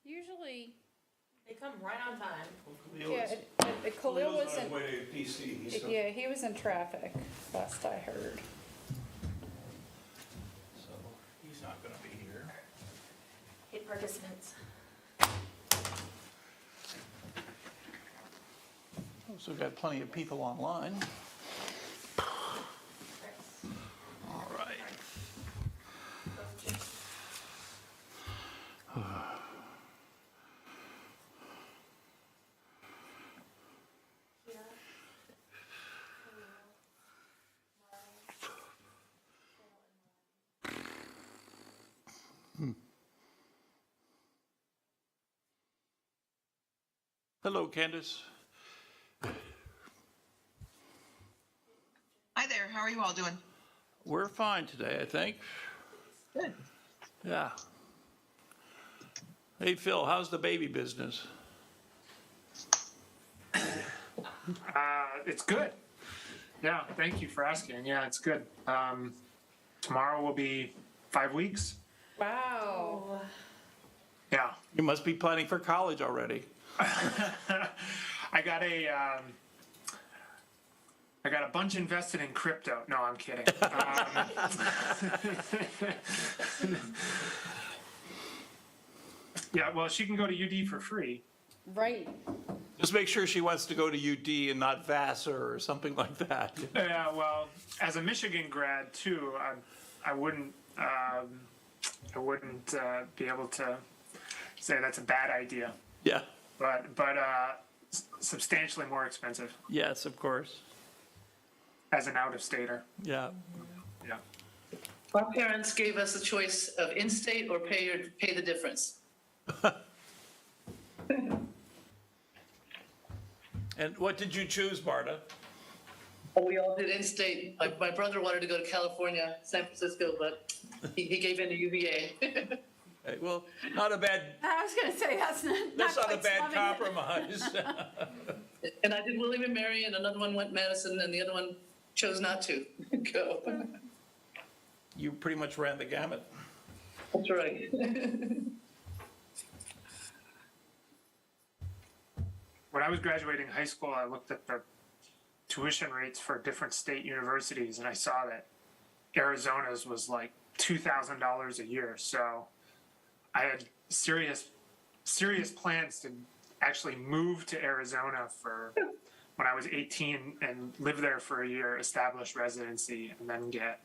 Usually, They come right on time. yeah, Khalil was in, way to DC, yeah, he was in traffic, last I heard. so he's not gonna be here. Hey, participants. So we've got plenty of people online. All right. Hello, Candace. Hi there, how are you all doing? We're fine today, I think. Good. Yeah. Hey, Phil, how's the baby business? It's good. Yeah, thank you for asking. Yeah, it's good. Tomorrow will be 5 weeks. Wow. Yeah. You must be planning for college already. I got a bunch invested in crypto. No, I'm kidding. Yeah, well, she can go to UD for free. Right. Just make sure she wants to go to UD and not Vassar or something like that. Yeah, well, as a Michigan grad too, I wouldn't be able to say that's a bad idea. Yeah. But substantially more expensive Yes, of course. as an out-of-stater. Yeah. Yeah. Our parents gave us a choice of in-state or pay the difference. And what did you choose, Marta? We all did in-state. My brother wanted to go to California, San Francisco, but he gave in to UVA. Okay, well, not a bad. I was gonna say, that's That's not a quite bad slumming it. compromise. And I did William and Mary, and another one went Madison, and the other one chose not to go. You pretty much ran the gamut. That's right. When I was graduating high school, I looked at the tuition rates for different state universities, and I saw that Arizona's was like $2,000 a year. So I had serious plans to actually move to Arizona for when I was 18 and live there for a year, establish residency, and then get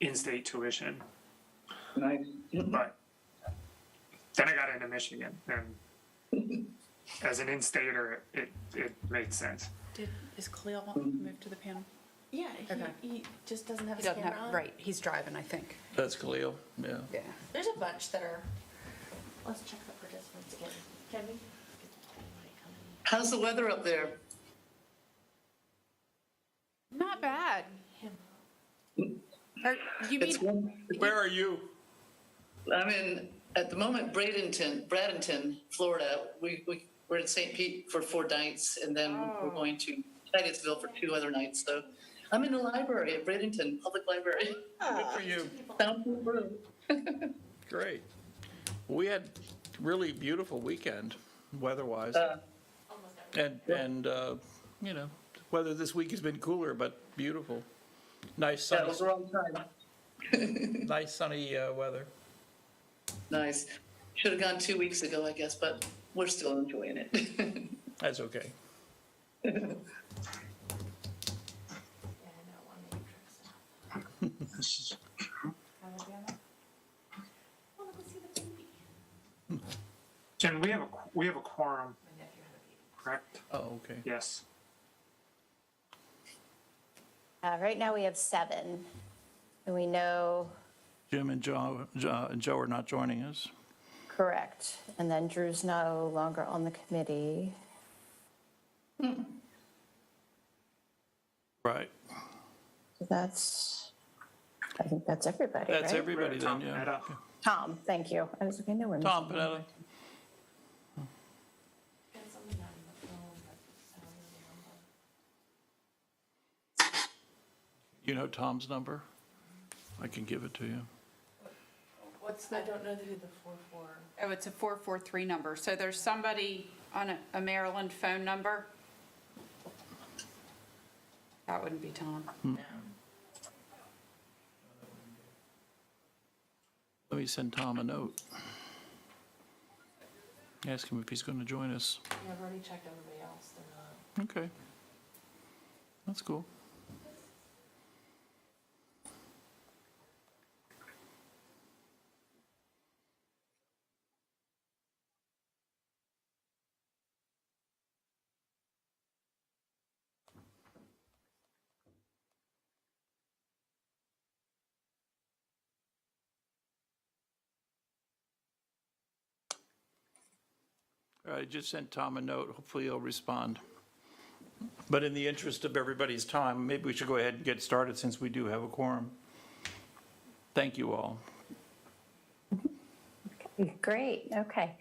in-state tuition. Nice. But then I got into Michigan, and as an in-stater, it made sense. Is Khalil moved to the panel? Yeah, Okay. he just doesn't have He his doesn't camera have, on. right, he's driving, I think. That's Khalil, yeah. Yeah. There's a bunch that are. Let's check the participants again. Can we? How's the weather up there? Not bad. Are, you It's mean, one. Where are you? I'm in, at the moment, Bradenton, Florida. We're in St. Pete for 4 nights, and then we're going to Titusville for 2 other nights. So I'm in the library at Bradenton Public Library. Good for you. Soundproof room. Great. We had really beautiful weekend, weather-wise. And you know, weather this week has been cooler, but beautiful. Nice Yeah, sunny, it was the wrong time. nice sunny weather. Nice. Should have gone 2 weeks ago, I guess, but we're still enjoying it. That's okay. Yeah, I know, one name tricks out. Alabama? Oh, look, let's see the baby. Jen, we have a quorum, My nephew had a baby. correct? Oh, okay. Yes. Right now, we have 7. And we know, Jim and Joe are not joining us. correct. And then Drew's no longer on the committee. Right. So I think that's everybody, That's right? everybody then, Tom yeah. Panetta. Tom, thank you. I was like, I know we're Tom missing Panetta. Got something on the phone, but sound of the number. You know Tom's number? I can give it to you. What's What's I the, don't know who the 4-4. oh, it's a 443 number. So there's somebody on a Maryland phone number? That wouldn't be Tom. Let me send Tom a note. Ask him if he's going to join us. Yeah, I've already checked everybody else. They're not. Okay. That's cool. I just sent Tom a note. Hopefully he'll respond. But in the interest of everybody's time, maybe we should go ahead and get started since we do have a quorum. Thank you all. Great, okay.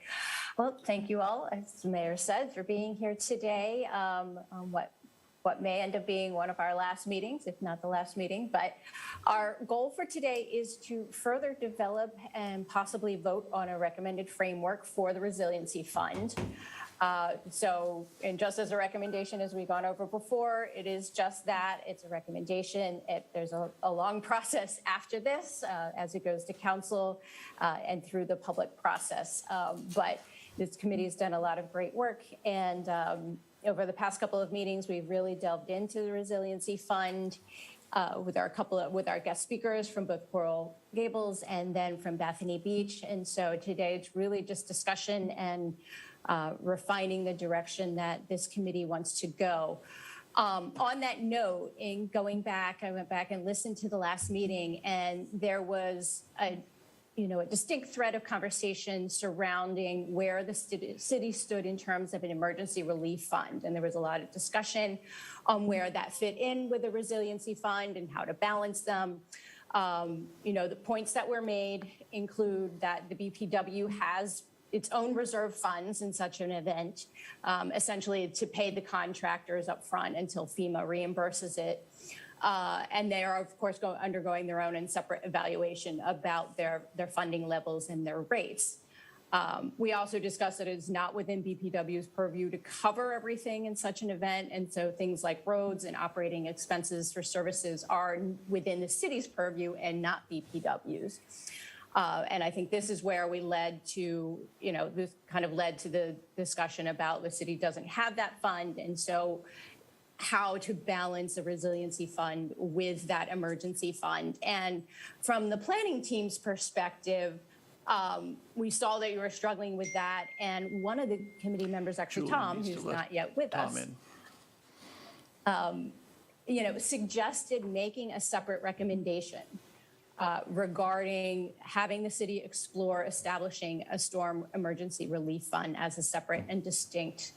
Well, thank you all, as the mayor said, for being here today on what may end up being one of our last meetings, if not the last meeting. But our goal for today is to further develop and possibly vote on a recommended framework for the Resiliency Fund. And just as a recommendation, as we've gone over before, it is just that. It's a recommendation. There's a long process after this as it goes to council and through the public process. But this committee has done a lot of great work. And over the past couple of meetings, we've really delved into the Resiliency Fund with our guest speakers from both Coral Gables and then from Bethany Beach. And so today it's really just discussion and refining the direction that this committee wants to go. On that note, in going back, I went back and listened to the last meeting, and there was a distinct thread of conversation surrounding where the city stood in terms of an emergency relief fund. And there was a lot of discussion on where that fit in with the resiliency fund and how to balance them. The points that were made include that the BPW has its own reserve funds in such an event, essentially to pay the contractors up front until FEMA reimburses it. And they are, of course, undergoing their own and separate evaluation about their funding levels and their rates. We also discussed that it's not within BPW's purview to cover everything in such an event. And so things like roads and operating expenses for services are within the city's purview and not BPW's. And I think this is where we led to, this kind of led to the discussion about the city doesn't have that fund. And so how to balance the resiliency fund with that emergency fund. And from the planning team's perspective, we saw that you were struggling with that. And one of the committee members, actually Julie Tom, needs to who's let not yet with Tom us, in. suggested making a separate recommendation regarding having the city explore establishing a storm emergency relief fund as a separate and distinct,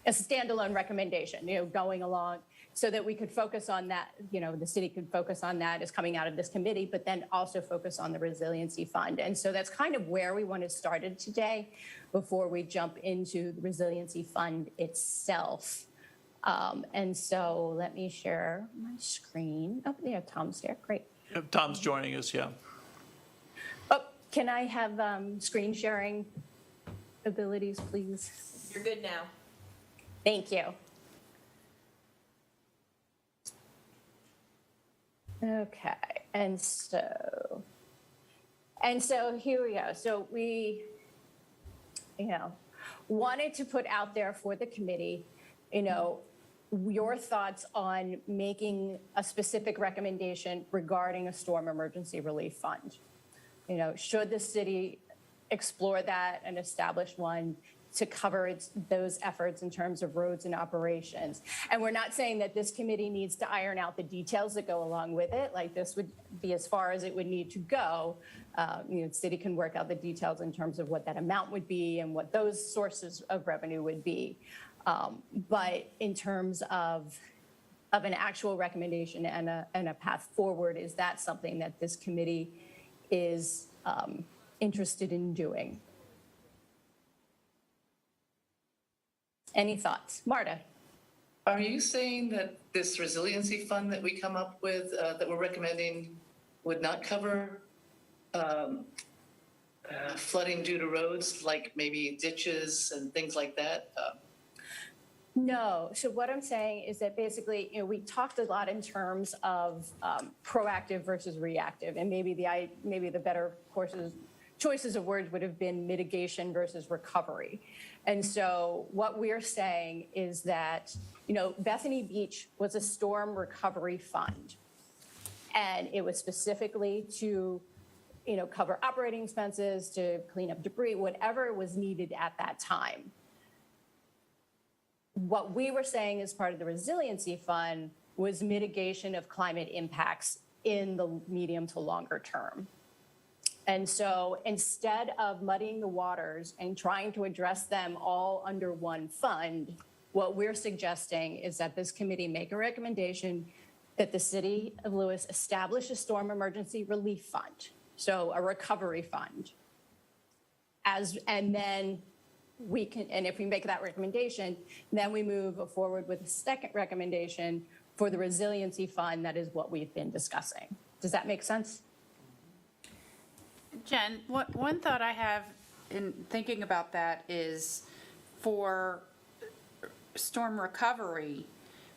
a standalone recommendation, going along so that we could focus on that, the city could focus on that as coming out of this committee, but then also focus on the resiliency fund. And so that's kind of where we want to start today before we jump into the resiliency fund itself. And so let me share my screen. Oh, yeah, Tom's there. Great. Tom's joining us, yeah. Oh, can I have screen sharing abilities, please? You're good now. Thank you. Okay, and so here we go. So we, wanted to put out there for the committee, your thoughts on making a specific recommendation regarding a storm emergency relief fund. Should the city explore that and establish one to cover those efforts in terms of roads and operations? And we're not saying that this committee needs to iron out the details that go along with it. Like, this would be as far as it would need to go. The city can work out the details in terms of what that amount would be and what those sources of revenue would be. But in terms of an actual recommendation and a path forward, is that something that this committee is interested in doing? Any thoughts? Marta? Are you saying that this resiliency fund that we come up with, that we're recommending, would not cover flooding due to roads, like maybe ditches and things like that? No. So what I'm saying is that basically, we talked a lot in terms of proactive versus reactive, and maybe the better choices of words would have been mitigation versus recovery. And so what we're saying is that, Bethany Beach was a storm recovery fund, and it was specifically to cover operating expenses, to clean up debris, whatever was needed at that time. What we were saying as part of the resiliency fund was mitigation of climate impacts in the medium to longer term. And so instead of muddying the waters and trying to address them all under one fund, what we're suggesting is that this committee make a recommendation that the city of Lewis establish a storm emergency relief fund, so a recovery fund. And then we can, and if we make that recommendation, then we move forward with a second recommendation for the resiliency fund. That is what we've been discussing. Does that make sense? Jen, one thought I have in thinking about that is for storm recovery,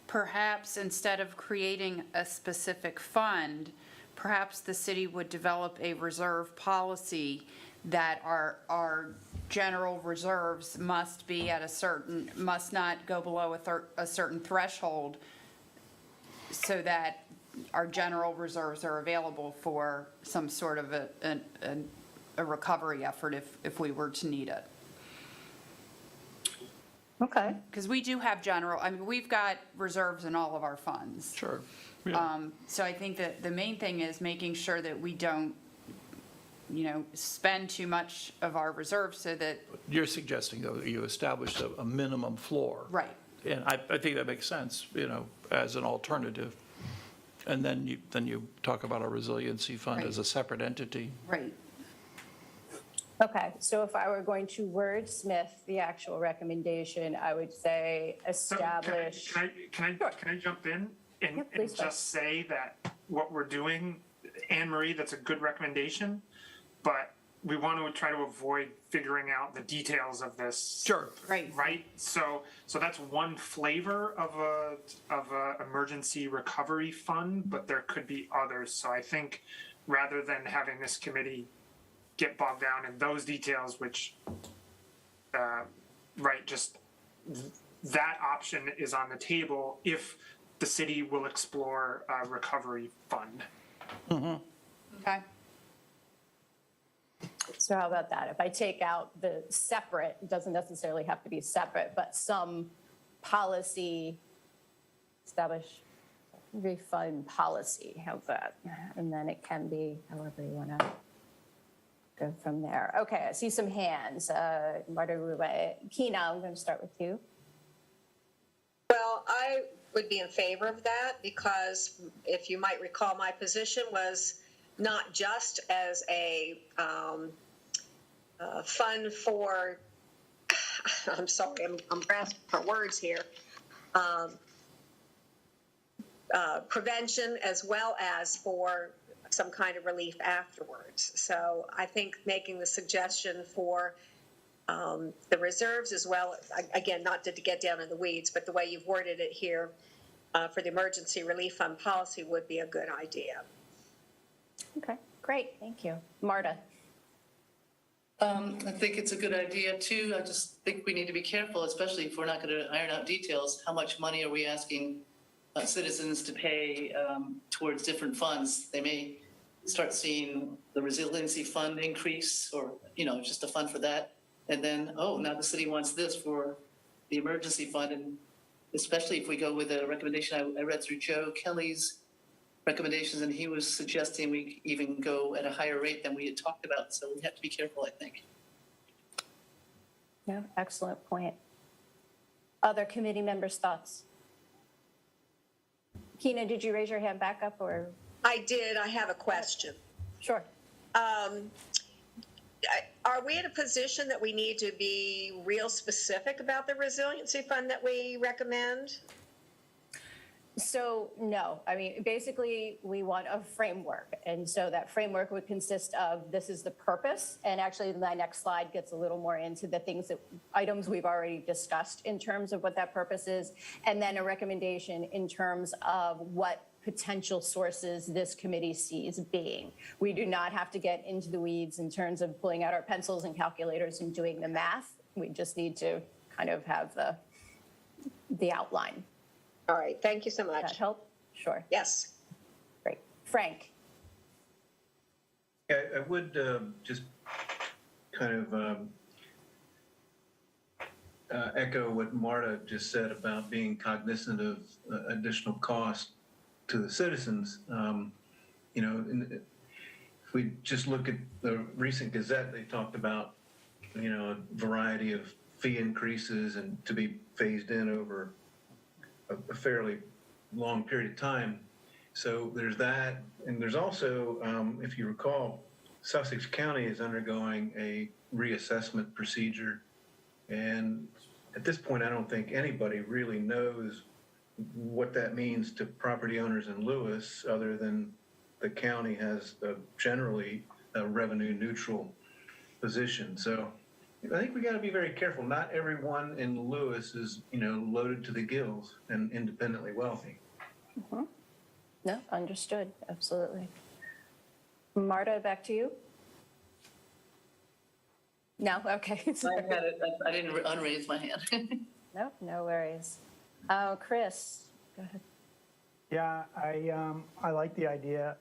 perhaps instead of creating a specific fund, perhaps the city would develop a reserve policy that our general reserves must not go below a certain threshold, so that our general reserves are available for some sort of a recovery effort if we were to need it. Okay. Because we do have we've got reserves in all of our funds. Sure. Yeah. So I think that the main thing is making sure that we don't, spend too much of our reserves so that. You're suggesting, though, that you establish a minimum floor. Right. And I think that makes sense, as an alternative. And then you talk about a resiliency fund Right. as a separate entity. Right. Okay, so if I were going to wordsmith the actual recommendation, I would say So establish. Can I jump in and, Yeah, please, and just say that what we're doing, Anne Marie, that's a good recommendation, but we want to try to avoid figuring out the details of this. Sure. Right. Right. So that's one flavor of a emergency recovery fund, but there could be others. So I think rather than having this committee get bogged down in those details, which, just that option is on the table if the city will explore a recovery fund. Okay. So how about that? If I take out the separate, it doesn't necessarily have to be separate, but some policy, establish refund policy, how's that? And then it can be however you want to go from there. Okay, I see some hands. Kina, I'm going to start with you. Well, I would be in favor of that because if you might recall, my position was not just as a fund for, I'm sorry, I'm grasping for words here, prevention as well as for some kind of relief afterwards. So I think making the suggestion for the reserves as well, again, not to get down in the weeds, but the way you've worded it here for the emergency relief fund policy would be a good idea. Okay, great, thank you. Marta. I think it's a good idea too. I just think we need to be careful, especially if we're not going to iron out details. How much money are we asking citizens to pay towards different funds? They may start seeing the resiliency fund increase or, just a fund for that. And then, now the city wants this for the emergency fund. And especially if we go with a recommendation, I read through Joe Kelly's recommendations, and he was suggesting we even go at a higher rate than we had talked about. So we have to be careful, I think. Yeah, excellent point. Other committee members' thoughts? Kina, did you raise your hand back up or? I did. I have a question. Sure. Are we in a position that we need to be real specific about the resiliency fund that we recommend? So no, I mean, basically we want a framework. And so that framework would consist of, this is the purpose. And actually my next slide gets a little more into the things that, items we've already discussed in terms of what that purpose is. And then a recommendation in terms of what potential sources this committee sees being. We do not have to get into the weeds in terms of pulling out our pencils and calculators and doing the math. We just need to kind of have the outline. All right, thank you so Does that much. help? Sure. Yes. Great. Frank? Yeah, I would just kind of echo what Marta just said about being cognizant of additional cost to the citizens. You know, if we just look at the recent Gazette, they talked about, you know, a variety of fee increases and to be phased in over a fairly long period of time. So there's that. And there's also, if you recall, Sussex County is undergoing a reassessment procedure. And at this point, I don't think anybody really knows what that means to property owners in Lewis, other than the county has generally a revenue neutral position. So I think we got to be very careful. Not everyone in Lewis is, you know, loaded to the gills and independently wealthy. Mm-hmm. No, understood. Absolutely. Marta, back to you. No? Okay. I didn't unraise my hand. No, no worries. Chris, go ahead. Yeah, I like the idea,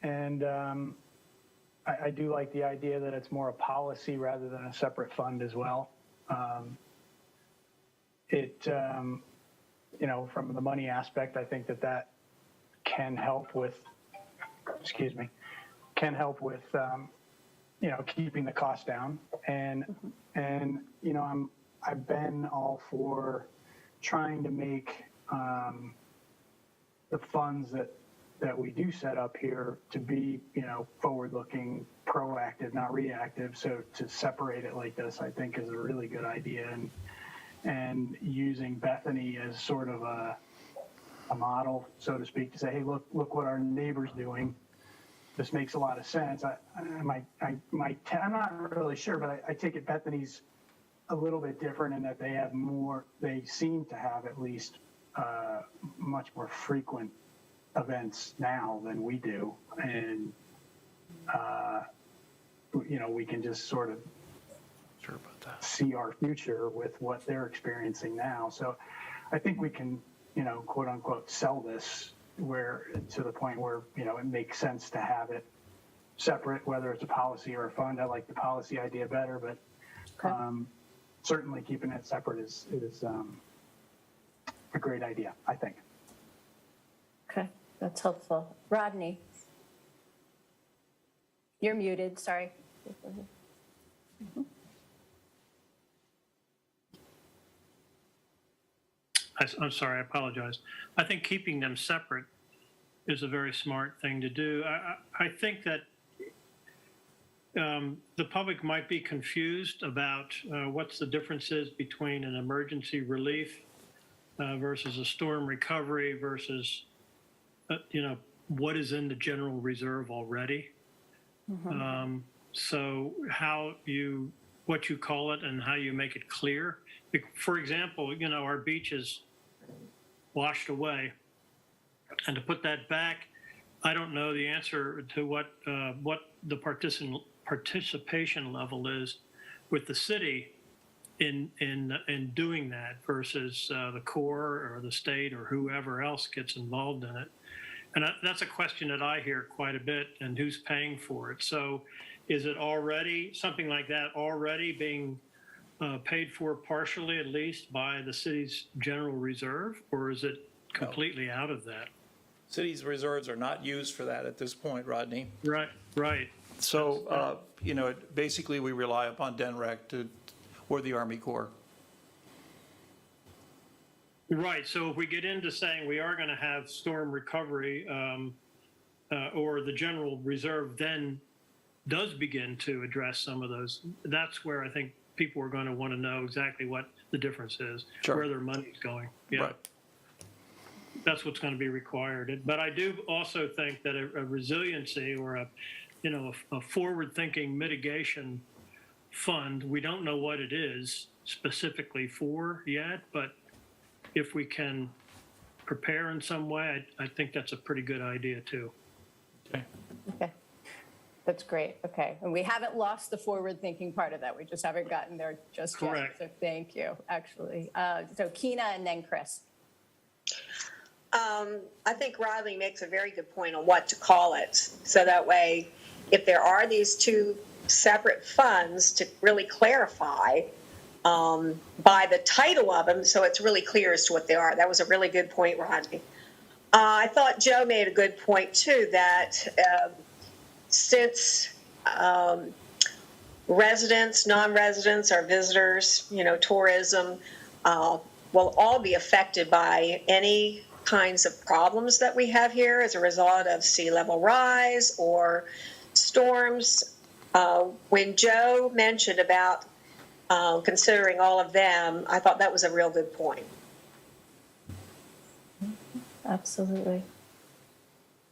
and I do like the idea that it's more a policy rather than a separate fund as well. You know, from the money aspect, I think that can help with, you know, keeping the cost down. And you know, I've been all for trying to make the funds that we do set up here to be, you know, forward-looking, proactive, not reactive. So to separate it like this, I think is a really good idea. And using Bethany as sort of a model, so to speak, to say, hey, look what our neighbor's doing. This makes a lot of sense. I'm not really sure, but I take it Bethany's a little bit different in that they seem to have at least much more frequent events now than we do. And, you know, we can just sort of see our future with what they're experiencing now. So I think we can, you know, quote unquote, sell this to the point where, you know, it makes sense to have it separate, whether it's a policy or a fund. I like the policy idea better, but certainly keeping it separate is a great idea, I think. Okay, that's helpful. Rodney? You're muted, sorry. Mm-hmm. I'm sorry, I apologize. I think keeping them separate is a very smart thing to do. I think that the public might be confused about what's the differences between an emergency relief versus a storm recovery versus, you know, what is in the general reserve already. Mm-hmm. So what you call it and how you make it clear. For example, you know, our beach is washed away, and to put that back, I don't know the answer to what the participation level is with the city in doing that versus the Corps or the state or whoever else gets involved in it. And that's a question that I hear quite a bit, and who's paying for it. So is it already, something like that already being paid for partially, at least, by the city's general reserve, or is it completely out of that? City's reserves are not used for that at this point, Rodney. Right. So, you know, basically we rely upon DENREC or the Army Corps. Right. So if we get into saying we are going to have storm recovery, or the general reserve then does begin to address some of those, that's where I think people are going to want to know exactly what the difference is, Sure. where their money's going. Yeah. Right. that's what's going to be required. But I do also think that a resiliency or a forward-thinking mitigation fund, we don't know what it is specifically for yet, but if we can prepare in some way, I think that's a pretty good idea too. Okay. Okay. That's great. Okay. And we haven't lost the forward-thinking part of that. We just haven't gotten there just yet. Correct. So thank you, actually. So Keena and then Chris. I think Riley makes a very good point on what to call it. So that way, if there are these two separate funds, to really clarify by the title of them, so it's really clear as to what they are. That was a really good point, Rodney. I thought Joe made a good point too, that since residents, non-residents, or visitors, tourism, will all be affected by any kinds of problems that we have here as a result of sea level rise or storms. When Joe mentioned about considering all of them, I thought that was a real good point. Absolutely.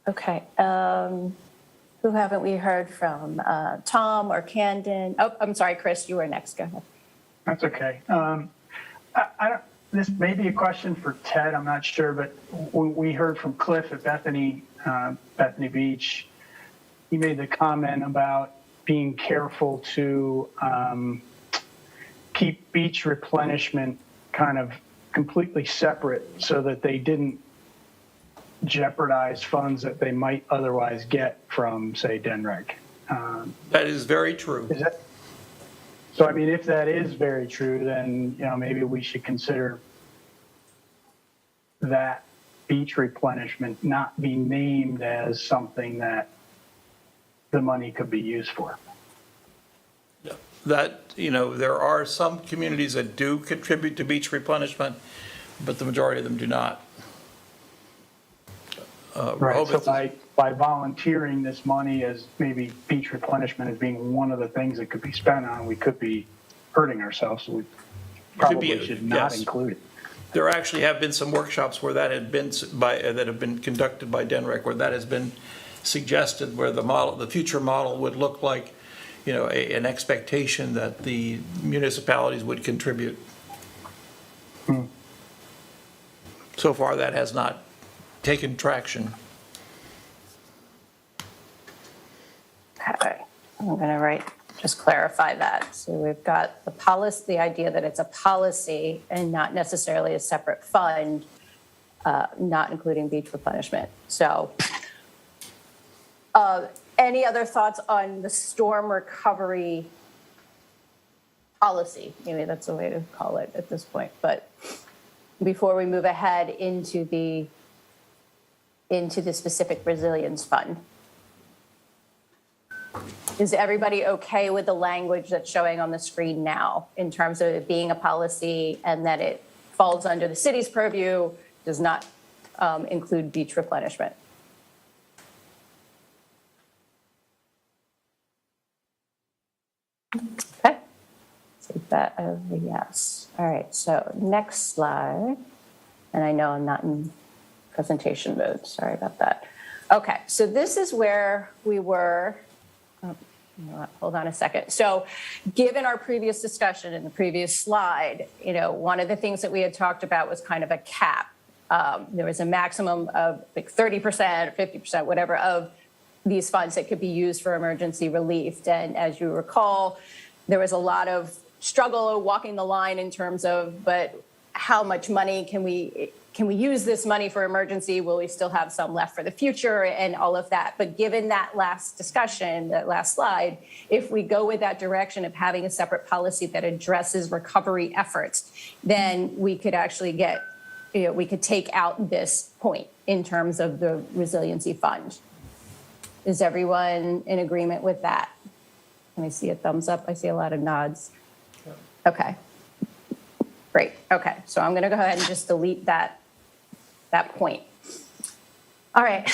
Okay. Who haven't we heard from? Tom or Camden? Oh, I'm sorry, Chris, you were next. Go ahead. That's okay. I don't, this may be a question for Ted, I'm not sure, but we heard from Cliff at Bethany Beach. He made the comment about being careful to keep beach replenishment kind of completely separate so that they didn't jeopardize funds that they might otherwise get from, say, DNREG. That is very true. So, I mean, if that is very true, then, maybe we should consider that beach replenishment not be named as something that the money could be used for. That, there are some communities that do contribute to beach replenishment, but the majority of them do not. Right, so by volunteering this money as maybe beach replenishment as being one of the things that could be spent on, we could be hurting ourselves, so we probably should not include it. There actually have been some workshops where that had been that have been conducted by DNREC, where that has been suggested, where the future model would look like, an expectation that the municipalities would contribute. So far, that has not taken traction. Okay. I'm going to just clarify that. So we've got the policy, the idea that it's a policy and not necessarily a separate fund, not including beach replenishment. So any other thoughts on the storm recovery policy? Maybe that's a way to call it at this point. But before we move ahead into the specific resilience fund. Is everybody okay with the language that's showing on the screen now in terms of it being a policy and that it falls under the city's purview, does not include beach replenishment? Okay, take that as a yes. All right, so next slide. And I know I'm not in presentation mode, sorry about that. Okay, so this is where we were. Hold on a second. So given our previous discussion in the previous slide, one of the things that we had talked about was kind of a cap. There was a maximum of like 30% or 50%, whatever, of these funds that could be used for emergency relief. And as you recall, there was a lot of struggle walking the line in terms of, but how much money can we use this money for emergency? Will we still have some left for the future and all of that? But given that last discussion, that last slide, if we go with that direction of having a separate policy that addresses recovery efforts, then we could actually get, we could take out this point in terms of the resiliency fund. Is everyone in agreement with that? Can I see a thumbs up? I see a lot of nods. Okay. Great. Okay. So I'm going to go ahead and just delete that point. All right.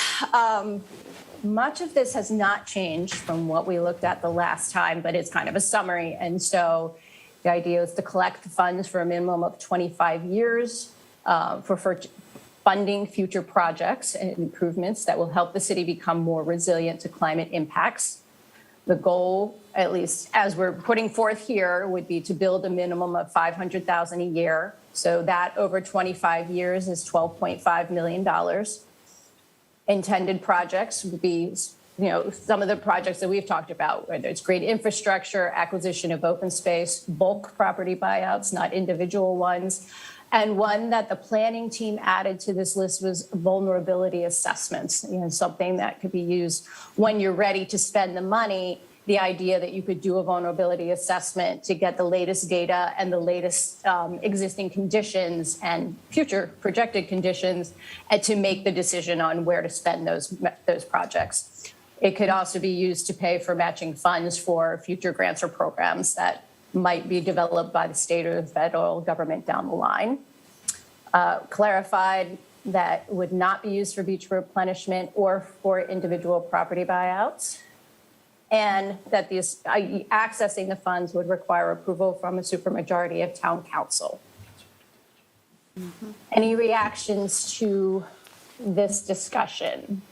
Much of this has not changed from what we looked at the last time, but it's kind of a summary. And so the idea is to collect the funds for a minimum of 25 years for funding future projects and improvements that will help the city become more resilient to climate impacts. The goal, at least as we're putting forth here, would be to build a minimum of $500,000 a year. So that over 25 years is $12.5 million. Intended projects would be, some of the projects that we've talked about, whether it's great infrastructure, acquisition of open space, bulk property buyouts, not individual ones. And one that the planning team added to this list was vulnerability assessments, something that could be used when you're ready to spend the money. The idea that you could do a vulnerability assessment to get the latest data and the latest existing conditions and future projected conditions, and to make the decision on where to spend those projects. It could also be used to pay for matching funds for future grants or programs that might be developed by the state or the federal government down the line. Clarified that would not be used for beach replenishment or for individual property buyouts, and that accessing the funds would require approval from a supermajority of town council. Any reactions to this discussion?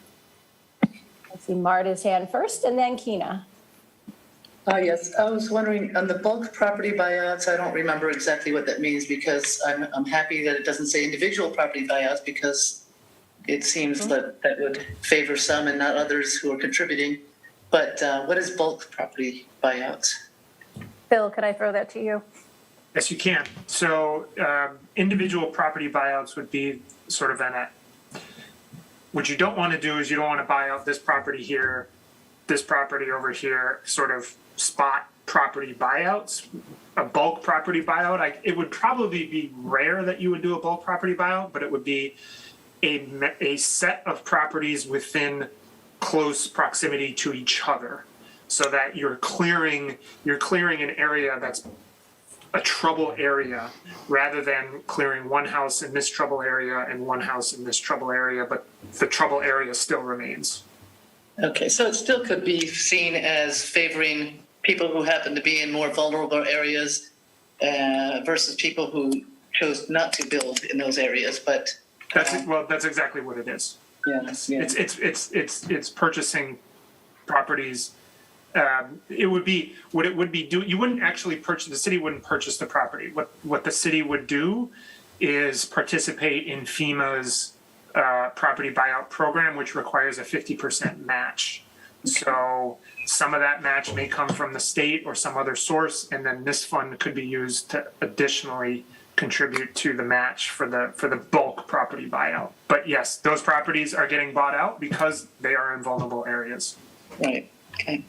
I see Marta's hand first, and then Kina. Yes, I was wondering, on the bulk property buyouts, I don't remember exactly what that means, because I'm happy that it doesn't say individual property buyouts, because it seems that would favor some and not others who are contributing. But what is bulk property buyouts? Bill, could I throw that to you? Yes, you can. So individual property buyouts would be sort of what you don't want to do is you don't want to buy out this property here, this property over here, sort of spot property buyouts. A bulk property buyout, it would probably be rare that you would do a bulk property buyout, but it would be a set of properties within close proximity to each other, so that you're clearing an area that's a trouble area, rather than clearing one house in this trouble area and one house in this trouble area, but the trouble area still remains. Okay, so it still could be seen as favoring people who happen to be in more vulnerable areas versus people who chose not to build in those areas, but... That's exactly what it is. Yes, yeah. It's purchasing properties. It would be what it would be. You wouldn't actually purchase. The city wouldn't purchase the property. What the city would do is participate in FEMA's property buyout program, which requires a 50% match. So some of that match may come from the state or some other source, and then this fund could be used to additionally contribute to the match for the bulk property buyout. But yes, those properties are getting bought out because they are in vulnerable areas. Right. Okay.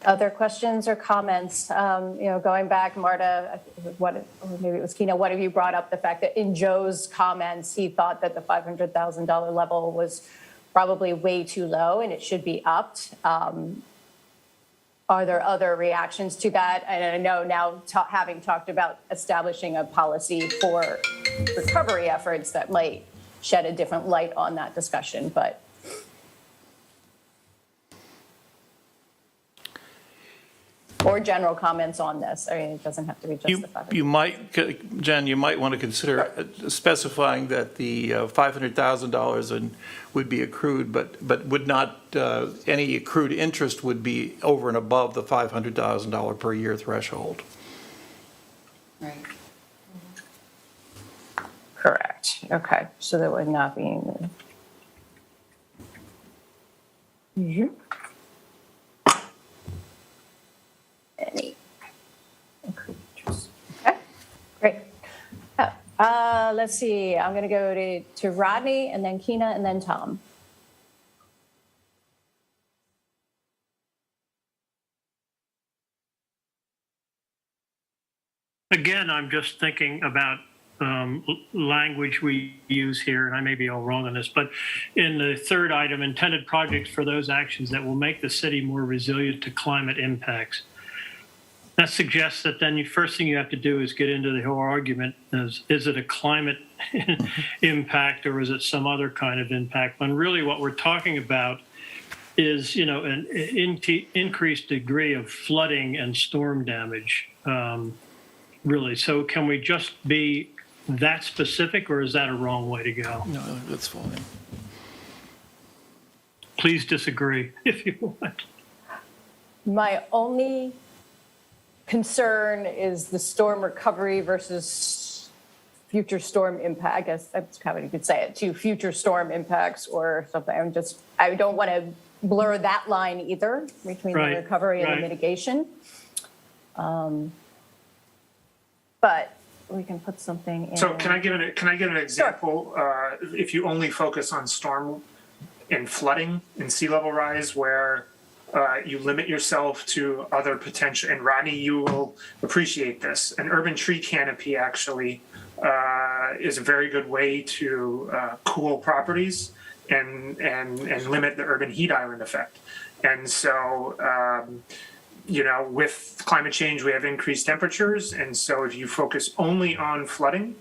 Other questions or comments? Going back, Marta, or maybe it was Kina, what have you brought up the fact that in Joe's comments, he thought that the $500,000 level was probably way too low and it should be upped. Are there other reactions to that? And I know now, having talked about establishing a policy for recovery efforts, that might shed a different light on that discussion, but. Or general comments on this. I mean, it doesn't have to be just the $500,000. Jen, you might want to consider specifying that the $500,000 would be accrued, but would not, any accrued interest would be over and above the $500,000 per year threshold. Right. Correct. Okay. So that would not be. Mm-hmm. Any accrued interest. Okay. Great. Let's see. I'm going to go to Rodney, and then Kina, and then Tom. Again, I'm just thinking about language we use here, and I may be all wrong on this, but in the third item, intended projects for those actions that will make the city more resilient to climate impacts. That suggests that then the first thing you have to do is get into the whole argument is it a climate impact or is it some other kind of impact? When really what we're talking about is, an increased degree of flooding and storm damage. really. So can we just be that specific, or is that a wrong way to go? No, that's fine. Please disagree if you want. My only concern is the storm recovery versus future storm impact. I guess that's how you could say it, to future storm impacts or something. I don't want to blur that line either between Right, the recovery and right. the mitigation. But we can put something in. So can I give an example? If you only focus on storm and flooding and sea level rise, where you limit yourself to other potential, and Rodney, you will appreciate this. An urban tree canopy actually is a very good way to cool properties and limit the urban heat island effect. And so, with climate change, we have increased temperatures. And so if you focus only on flooding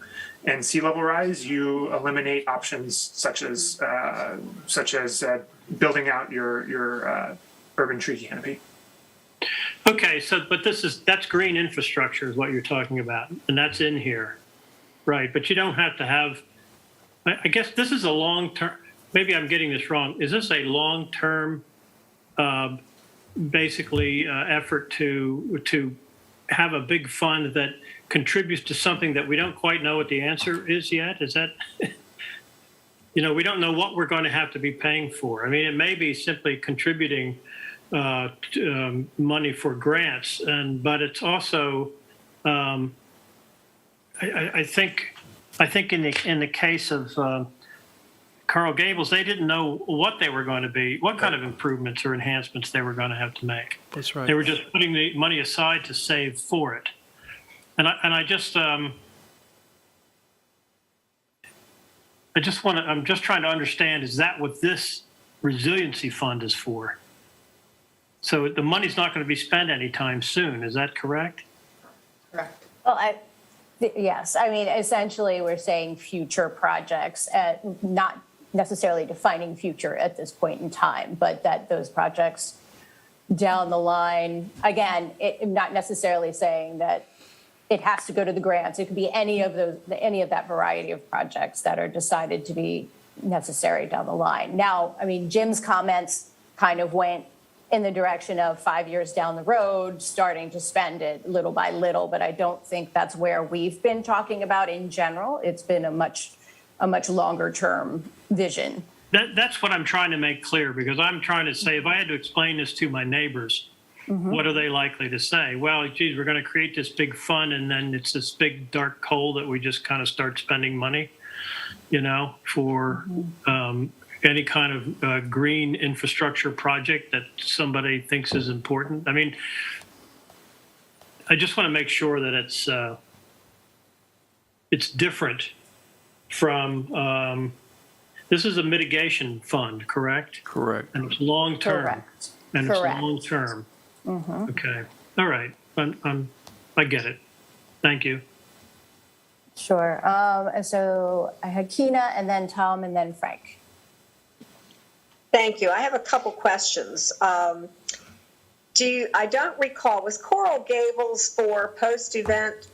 and sea level rise, you eliminate options such as building out your urban tree canopy. Okay, so, but that's green infrastructure is what you're talking about, and that's in here. Right, but you don't have to have, I guess this is a long-term, maybe I'm getting this wrong. Is this a long-term, basically, effort to have a big fund that contributes to something that we don't quite know what the answer is yet? Is that, we don't know what we're going to have to be paying for. I mean, it may be simply contributing money for grants, but it's also, I think in the case of Coral Gables, they didn't know what they were going to be, what kind of improvements or enhancements they were going to have to make. That's right. They were just putting the money aside to save for it, and I'm just trying to understand, is that what this resiliency fund is for? So the money's not going to be spent anytime soon. Is that correct? Correct. Well, yes. I mean, essentially, we're saying future projects, not necessarily defining future at this point in time, but that those projects down the line, again, not necessarily saying that it has to go to the grants. It could be any of that variety of projects that are decided to be necessary down the line. Now, I mean, Jim's comments kind of went in the direction of 5 years down the road, starting to spend it little by little, but I don't think that's where we've been talking about in general. It's been a much longer term vision. That's what I'm trying to make clear, because I'm trying to say, if I had to explain this to my neighbors, what are they likely to say? Well, geez, we're going to create this big fund, and then it's this big dark hole that we just kind of start spending money, for any kind of green infrastructure project that somebody thinks is important. I mean, I just want to make sure that it's different from, this is a mitigation fund, correct? Correct. And it's long-term. Correct. And Correct. it's long-term. Okay, all right, I get it. Thank you. Sure. And so I had Keena, and then Tom, and then Frank. Thank you. I have a couple questions. I don't recall, was Coral Gables for post-event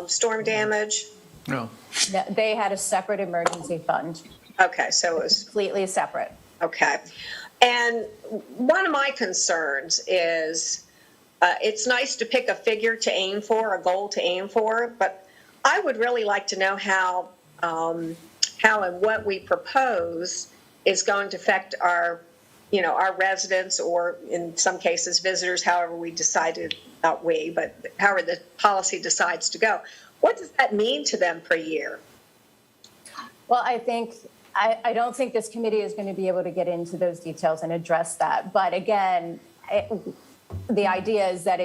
storm damage? No. They had a separate emergency fund, Okay, so it was, completely separate. okay. And one of my concerns is it's nice to pick a figure to aim for, a goal to aim for, but I would really like to know how and what we propose is going to affect our residents, or in some cases visitors, however we decided, not we, but however the policy decides to go. What does that mean to them per year? Well, I don't think this committee is going to be able to get into those details and address that. But again, the idea is that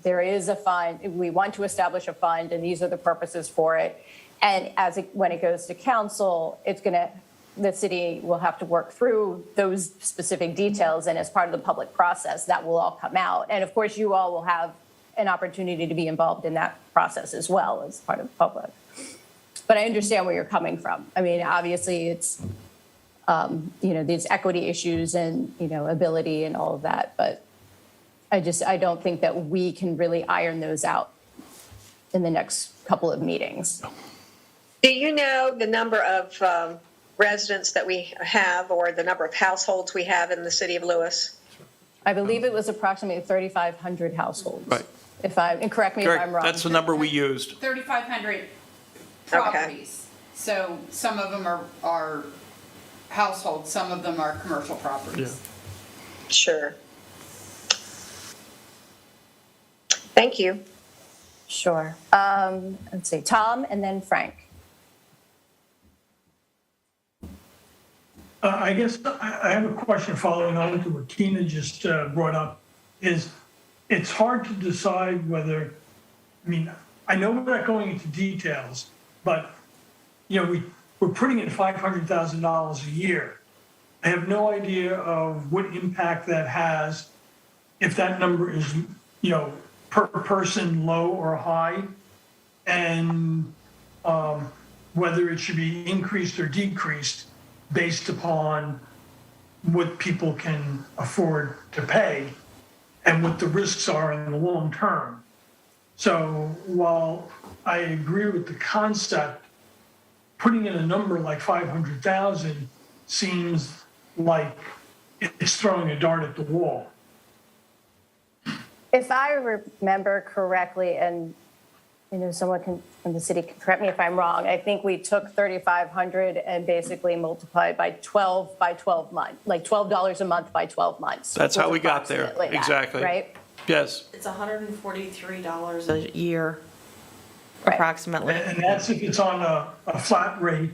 there is a fund. We want to establish a fund, and these are the purposes for it. And when it goes to council, the city will have to work through those specific details, and as part of the public process, that will all come out. And of course, you all will have an opportunity to be involved in that process as well as part of the public. But I understand where you're coming from. I mean, obviously, it's these equity issues and ability and all of that, but I don't think that we can really iron those out in the next couple of meetings. Do you know the number of residents that we have or the number of households we have in the city of Lewis? I believe it was approximately 3,500 households. Right. And correct me if I'm wrong. That's the number we used. 3,500 properties. So some of them are households, some of them are commercial properties. Sure. Thank you. Sure. Let's see, Tom and then Frank. I guess I have a question following on to what Tina just brought up, is it's hard to decide whether, I mean, I know we're not going into details, but, you know, we're putting in $500,000 a year. I have no idea of what impact that has, if that number is, you know, per person low or high, and whether it should be increased or decreased based upon what people can afford to pay and what the risks are in the long term. So while I agree with the concept, putting in a number like 500,000 seems like it's throwing a dart at the wall. If I remember correctly, and you know, someone from the city can correct me if I'm wrong, I think we took 3,500 and basically multiplied by 12 months, like $12 a month by 12 months. That's how we got there. Approximately that, Exactly. Right? Yes. It's $143 a year, Right. approximately. And that's if it's on a flat rate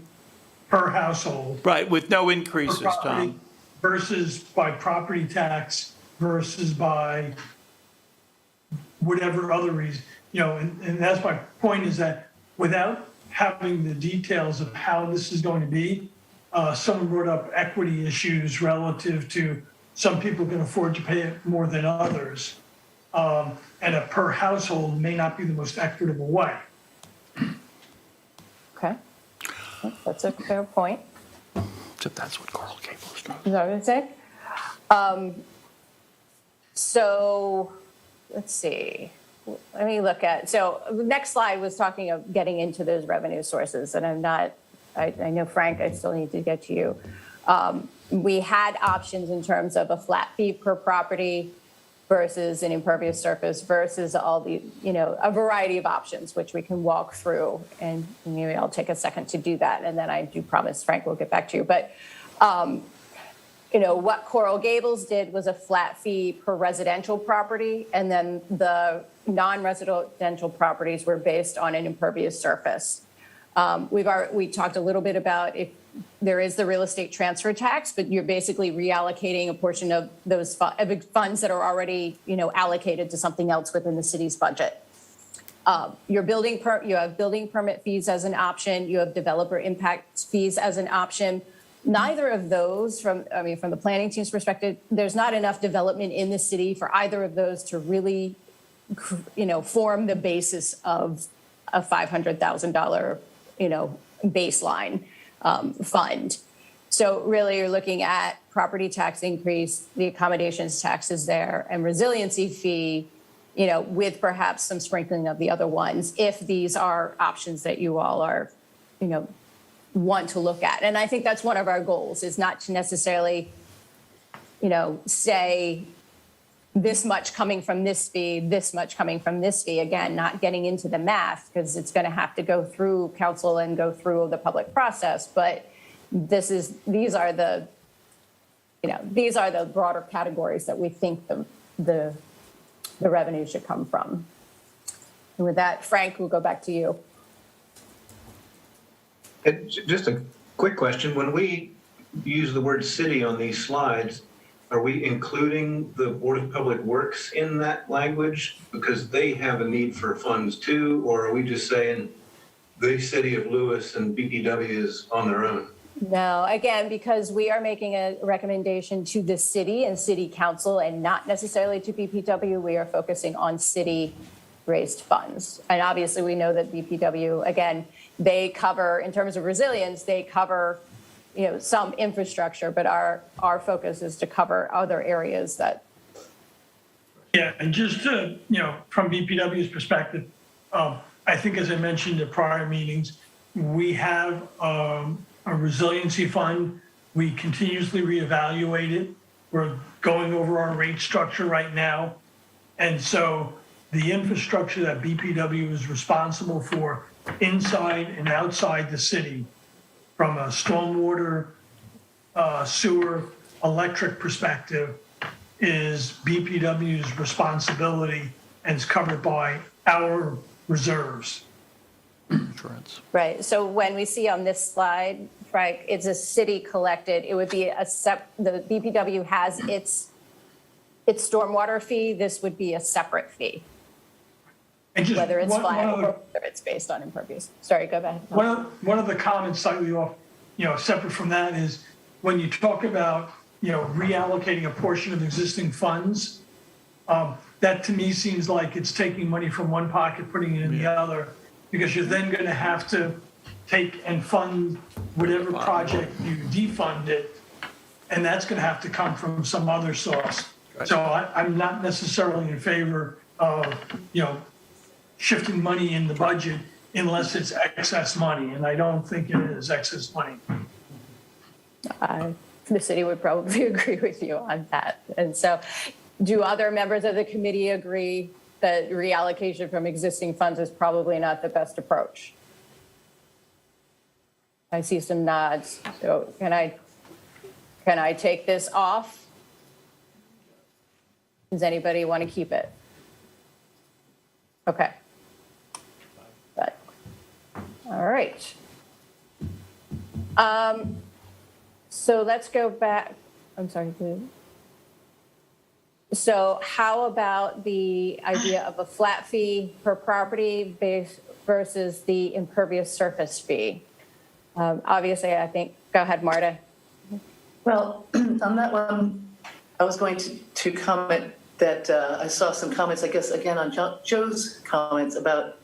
per household. Right, with no increases, per property Tom. Versus by property tax versus by whatever other reason, you know, and that's my point, is that without having the details of how this is going to be, someone brought up equity issues relative to some people can afford to pay it more than others. And a per household may not be the most equitable way. Okay. That's a fair point. Except that's what Coral Gables does. Is that what I say? So let's see. Let me look at, so the next slide was talking of getting into those revenue sources, and I'm not, I know Frank, I still need to get to you. We had options in terms of a flat fee per property versus an impervious surface versus all the, you know, a variety of options, which we can walk through, and maybe I'll take a second to do that, and then I do promise Frank will get back to you. But you know, what Coral Gables did was a flat fee per residential property, and then the non-residential properties were based on an impervious surface. We talked a little bit about if there is the real estate transfer tax, but you're basically reallocating a portion of those funds that are already, you know, allocated to something else within the city's budget. You have building permit fees as an option. You have developer impact fees as an option. Neither of those, from the planning team's perspective, there's not enough development in the city for either of those to really, you know, form the basis of a $500,000, you know, baseline fund. So really you're looking at property tax increase, the accommodations tax is there, and resiliency fee, you know, with perhaps some sprinkling of the other ones, if these are options that you all are, you know, want to look at. And I think that's one of our goals, is not to necessarily, you know, say this much coming from this fee, this much coming from this fee. Again, not getting into the math, because it's going to have to go through council and go through the public process. But these are the broader categories that we think the revenue should come from. And with that, Frank, we'll go back to you. Just a quick question. When we use the word city on these slides, are we including the Board of Public Works in that language because they have a need for funds too? Or are we just saying the city of Lewis and BPW is on their own? No, again, because we are making a recommendation to the city and city council and not necessarily to BPW, we are focusing on city-raised funds. And obviously we know that BPW, again, they cover, in terms of resilience, they cover, you know, some infrastructure, but our focus is to cover other areas that. Yeah, and just to, you know, from BPW's perspective, I think, as I mentioned at prior meetings, we have a resiliency fund. We continuously reevaluate it. We're going over our rate structure right now. And so the infrastructure that BPW is responsible for inside and outside the city, from a stormwater, sewer, electric perspective, is BPW's responsibility and is covered by our reserves. Insurance. Right, so when we see on this slide, Frank, it's a city collected, it would be the BPW has its stormwater fee, this would be a separate fee, And just whether it's one flat other- or whether it's based on impervious. Sorry, go ahead. One of the comments slightly off, separate from that is when you talk about, reallocating a portion of existing funds, that to me seems like it's taking money from one pocket, putting it in the other, because you're then going to have to take and fund whatever project you defund it, and that's going to have to come from some other source. So I'm not necessarily in favor of, shifting money in the budget unless it's excess money, and I don't think it is excess money. The city would probably agree with you on that. And so do other members of the committee agree that reallocation from existing funds is probably not the best approach? I see some nods. So can I take this off? Does anybody want to keep it? Okay. But, all right. So let's go back. I'm sorry. So how about the idea of a flat fee per property base versus the impervious surface fee? Obviously, I think, go ahead, Marta. Well, on that one, I was going to comment that I saw some comments, I guess, again, on Joe's comments about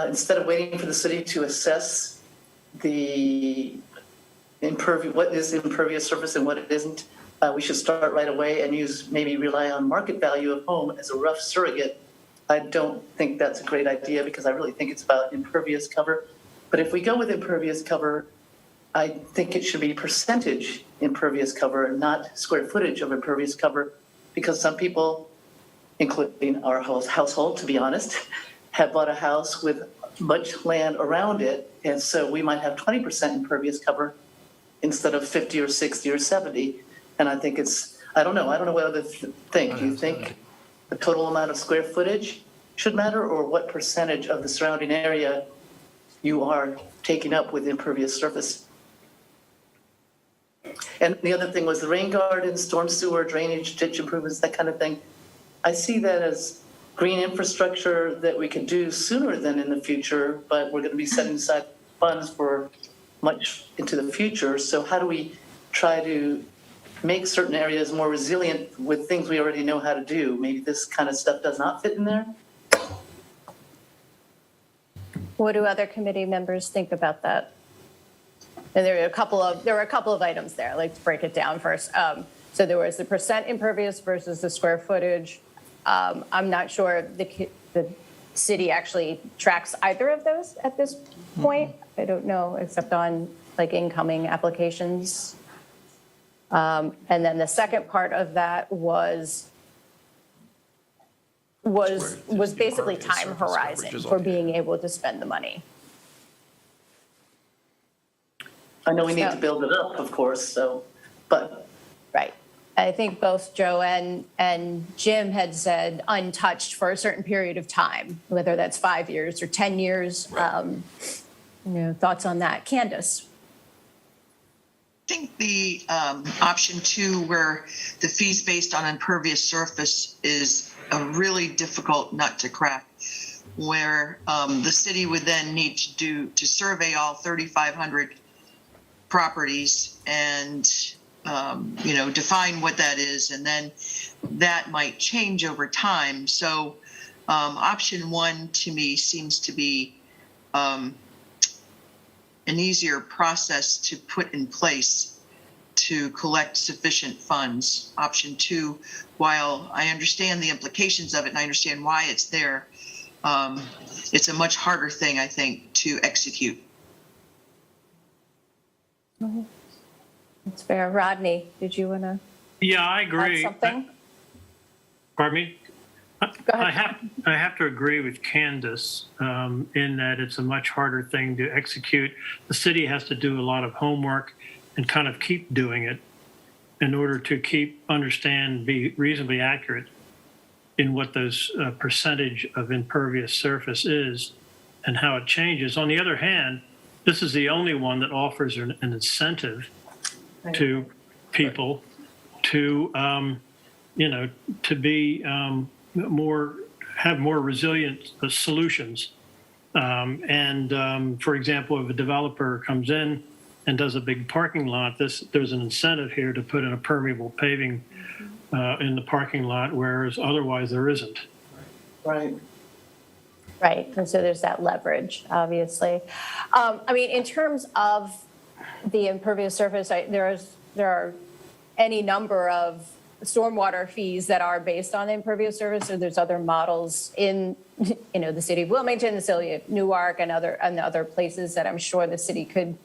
instead of waiting for the city to assess the what is impervious surface and what it isn't, we should start right away and maybe rely on market value of home as a rough surrogate. I don't think that's a great idea because I really think it's about impervious cover. But if we go with impervious cover, I think it should be percentage impervious cover and not square footage of impervious cover, because some people, including our household, to be honest, have bought a house with much land around it. And so we might have 20% impervious cover instead of 50 or 60 or 70. And I think I don't know what others think. Do you think the total amount of square footage should matter, or what percentage of the surrounding area you are taking up with impervious surface? And the other thing was the rain garden, storm sewer, drainage, ditch improvements, that kind of thing. I see that as green infrastructure that we could do sooner than in the future, but we're going to be setting aside funds for much into the future. So how do we try to make certain areas more resilient with things we already know how to do? Maybe this kind of stuff does not fit in there. What do other committee members think about that? And there were a couple of items there. Let's break it down first. So there was the percent impervious versus the square footage. I'm not sure the city actually tracks either of those at this point. I don't know, except on like incoming applications. And then the second part of that was basically time horizon for being able to spend the money. I know we need to build it up, of course, but. Right. I think both Joe and Jim had said untouched for a certain period of time, whether that's 5 years or 10 years. Right. Thoughts on that? Candace? I think the option 2, where the fees based on impervious surface, is a really difficult nut to crack, where the city would then need to survey all 3,500 properties and define what that is, and then that might change over time. So option 1 to me seems to be an easier process to put in place to collect sufficient funds. Option 2, while I understand the implications of it and I understand why it's there, it's a much harder thing, I think, to execute. That's fair. Rodney, did you want to Yeah, I add agree. something? Pardon me? Go ahead. I have to agree with Candace in that it's a much harder thing to execute. The city has to do a lot of homework and kind of keep doing it in order to understand, be reasonably accurate in what those percentage of impervious surface is and how it changes. On the other hand, this is the only one that offers an incentive to people to, to be have more resilient solutions. For example, if a developer comes in and does a big parking lot, there's an incentive here to put in a permeable paving in the parking lot, whereas otherwise there isn't. Right. Right, and so there's that leverage, obviously. I mean, in terms of the impervious surface, there are any number of stormwater fees that are based on impervious surface, or there's other models in, the city of Wilmington, the city of Newark, and other places that I'm sure the city could,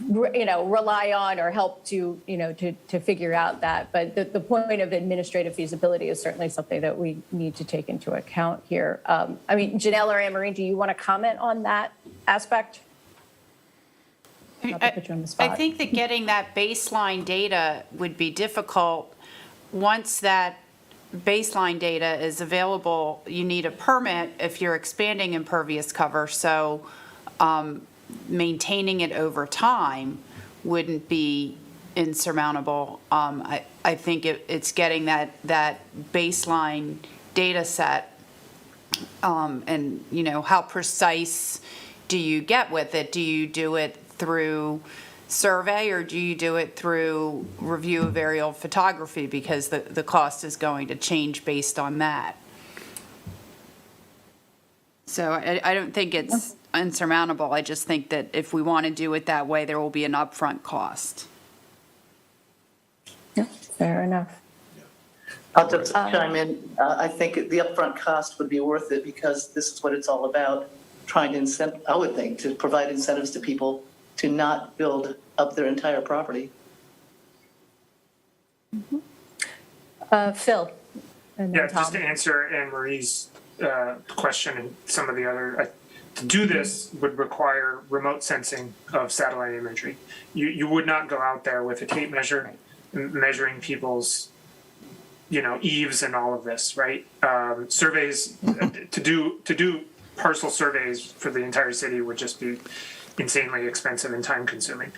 rely on or help to figure out that. But the point of administrative feasibility is certainly something that we need to take into account here. I mean, Janelle or Anne-Marie, do you want to comment on that aspect? Not to put you on the spot. I think that getting that baseline data would be difficult. Once that baseline data is available, you need a permit if you're expanding impervious cover. So maintaining it over time wouldn't be insurmountable. I think it's getting that baseline data set and, how precise do you get with it? Do you do it through survey or do you do it through review of aerial photography, because the cost is going to change based on that? So I don't think it's insurmountable. I just think that if we want to do it that way, there will be an upfront cost. Yeah, fair enough. I'll just chime in. I think the upfront cost would be worth it because this is what it's all about, trying to I would think, to provide incentives to people to not build up their entire property. Phil. And then Yeah, Tom. just to answer Anne Marie's question and some of the other, to do this would require remote sensing of satellite imagery. You would not go out there with a tape measure measuring people's, eaves and all of this, right? Surveys to do parcel surveys for the entire city would just be insanely expensive and time consuming.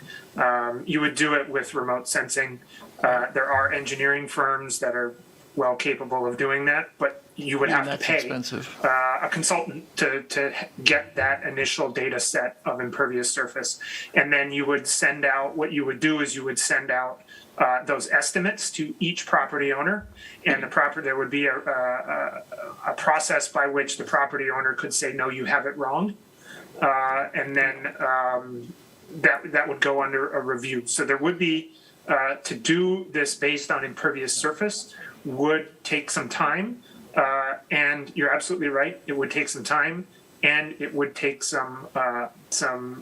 You would do it with remote sensing. There are engineering firms that are well capable of doing that, but you would have to pay a consultant to get that initial data set of impervious surface. And then you would send out, what you would do is you would send out those estimates to each property owner, and there would be a process by which the property owner could say, no, you have it wrong. And then that would go under a review. So there would be, to do this based on impervious surface would take some time. And you're absolutely right, it would take some time, and it would take some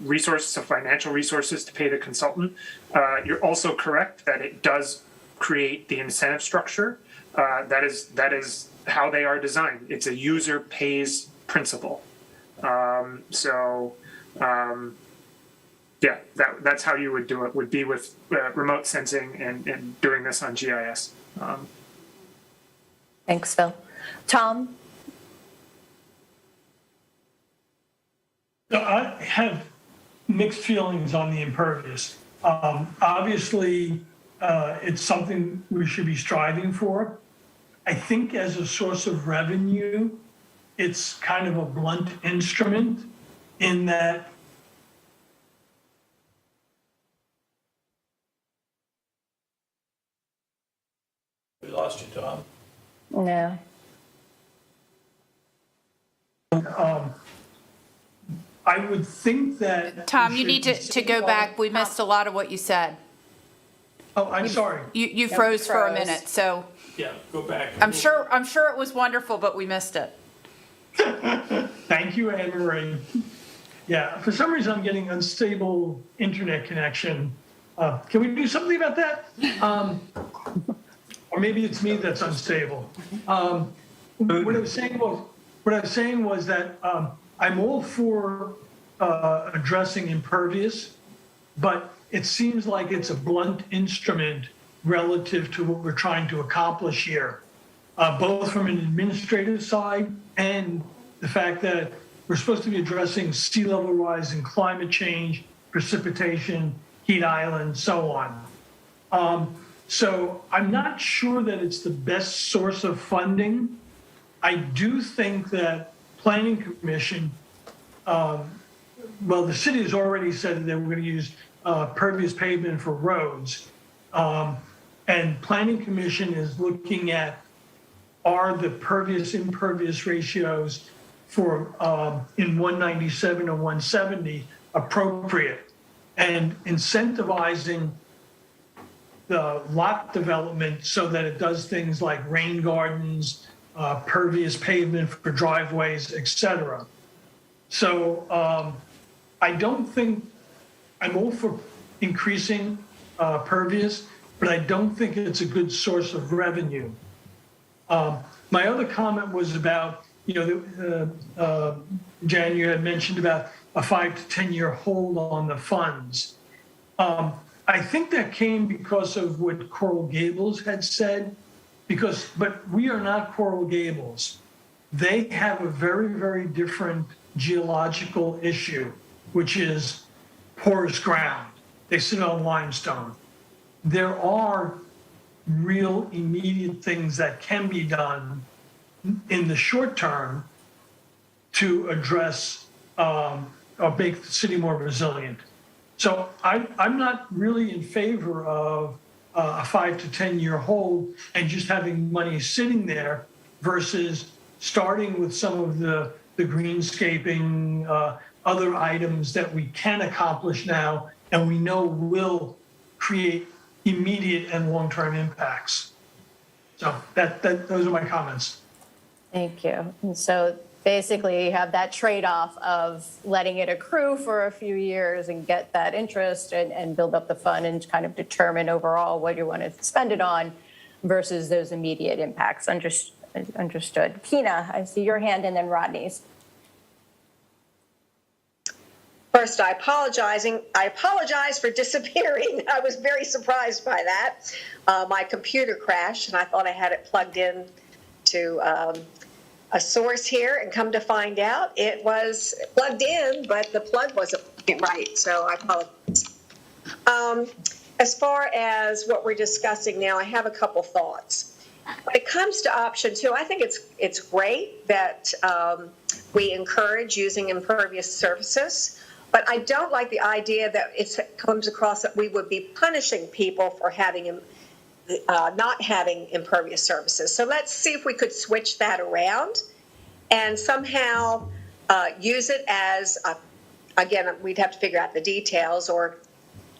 resources, some financial resources to pay the consultant. You're also correct that it does create the incentive structure. That is how they are designed. It's a user pays principle. That's how you would do it, would be with remote sensing and doing this on GIS. Thanks, Phil. Tom? I have mixed feelings on the impervious. Obviously, it's something we should be striving for. I think as a source of revenue, it's kind of a blunt instrument in that We lost you, Tom. No. I would think that. Tom, you need to go back. We missed a lot of what you said. Oh, I'm sorry. You froze for a minute, so Yeah, go back. I'm sure it was wonderful, but we missed it. Thank you, Anne Marie. Yeah, for some reason I'm getting unstable internet connection. Can we do something about that? Or maybe it's me that's unstable. What I was saying was that I'm all for addressing impervious, but it seems like it's a blunt instrument relative to what we're trying to accomplish here, both from an administrative side and the fact that we're supposed to be addressing sea level rise and climate change, precipitation, heat islands, so on. So I'm not sure that it's the best source of funding. I do think that Planning Commission, well, the city has already said that they were going to use pervious pavement for roads. And Planning Commission is looking at, are the pervious impervious ratios for in 197 and 170 appropriate, and incentivizing the lot development so that it does things like rain gardens, pervious pavement for driveways, et cetera. So I don't think, I'm all for increasing pervious, but I don't think it's a good source of revenue. My other comment was about, Jan, you had mentioned about a 5 to 10 year hold on the funds. I think that came because of what Coral Gables had said, but we are not Coral Gables. They have a very, very different geological issue, which is porous ground. They sit on limestone. There are real immediate things that can be done in the short term to address or make the city more resilient. So I'm not really in favor of a 5 to 10 year hold and just having money sitting there versus starting with some of the greenscaping, other items that we can accomplish now and we know will create immediate and long-term impacts. So those are my comments. Thank you. And so basically you have that trade-off of letting it accrue for a few years and get that interest and build up the fund and kind of determine overall what you want to spend it on versus those immediate impacts. Understood. Kina, I see your hand and then Rodney's. First, I apologize for disappearing. I was very surprised by that. My computer crashed and I thought I had it plugged in to a source here, and come to find out it was plugged in, but the plug wasn't right, so I apologize. As far as what we're discussing now, I have a couple thoughts. When it comes to option 2, I think it's great that we encourage using impervious surfaces, but I don't like the idea that it comes across that we would be punishing people for having not having impervious surfaces. So let's see if we could switch that around and somehow use it as, again, we'd have to figure out the details, or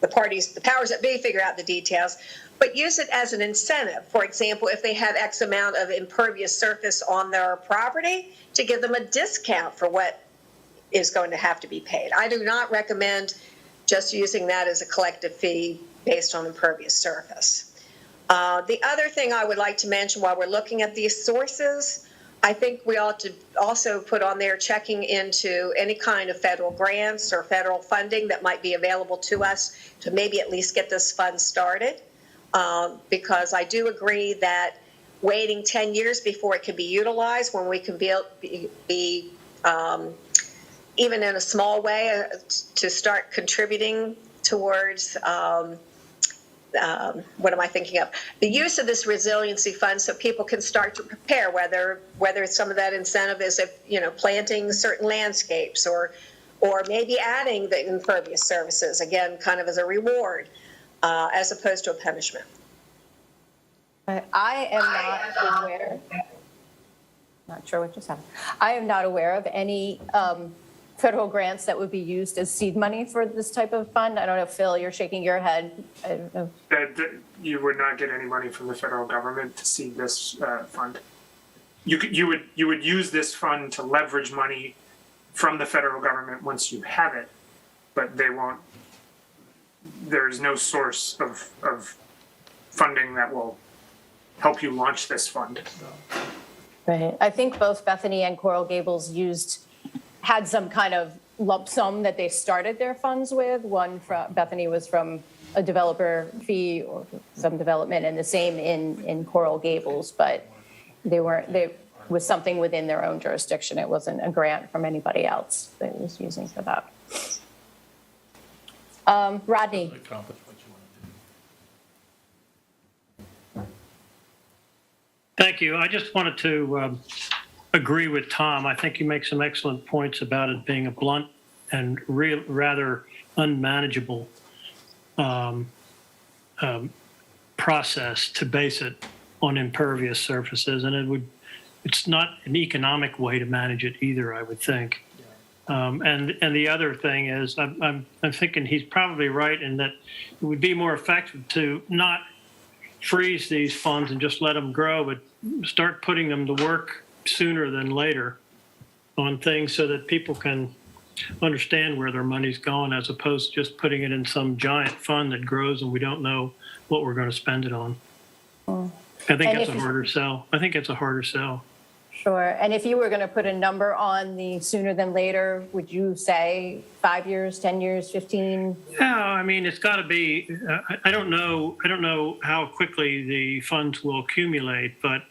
the powers that be figure out the details, but use it as an incentive. For example, if they have X amount of impervious surface on their property, to give them a discount for what is going to have to be paid. I do not recommend just using that as a collective fee based on impervious surface. The other thing I would like to mention while we're looking at these sources, I think we ought to also put on there checking into any kind of federal grants or federal funding that might be available to us to maybe at least get this fund started. Because I do agree that waiting 10 years before it can be utilized, when we can be even in a small way to start contributing towards what am I thinking of? The use of this resiliency fund so people can start to prepare, whether some of that incentive is, planting certain landscapes or maybe adding the impervious surfaces, again, kind of as a reward, as opposed to a punishment. I am not aware, not sure what just happened. I am not aware of any federal grants that would be used as seed money for this type of fund. I don't know, Phil, you're shaking your head. I don't know. That you would not get any money from the federal government to seed this fund. you would use this fund to leverage money from the federal government once you have it, but they won't. There's no source of funding that will help you launch this fund. Right. I think both Bethany and Coral Gables had some kind of lump sum that they started their funds with. One from Bethany was from a developer fee or some development, and the same in Coral Gables, but they was something within their own jurisdiction. It wasn't a grant from anybody else that it was using for that. Rodney. Thank you. I just wanted to agree with Tom. I think you make some excellent points about it being a blunt and rather unmanageable process to base it on impervious surfaces, and it's not an economic way to manage it either, I would think. And the other thing is, I'm thinking he's probably right in that it would be more effective to not freeze these funds and just let them grow, but start putting them to work sooner than later on things so that people can understand where their money's going, as opposed to just putting it in some giant fund that grows and we don't know what we're going to spend it on. I think that's a harder sell. I think it's a harder sell. Sure. And if you were going to put a number on the sooner than later, would you say 5 years, 10 years, 15? Yeah, I mean, it's got to be. I don't know how quickly the funds will accumulate, but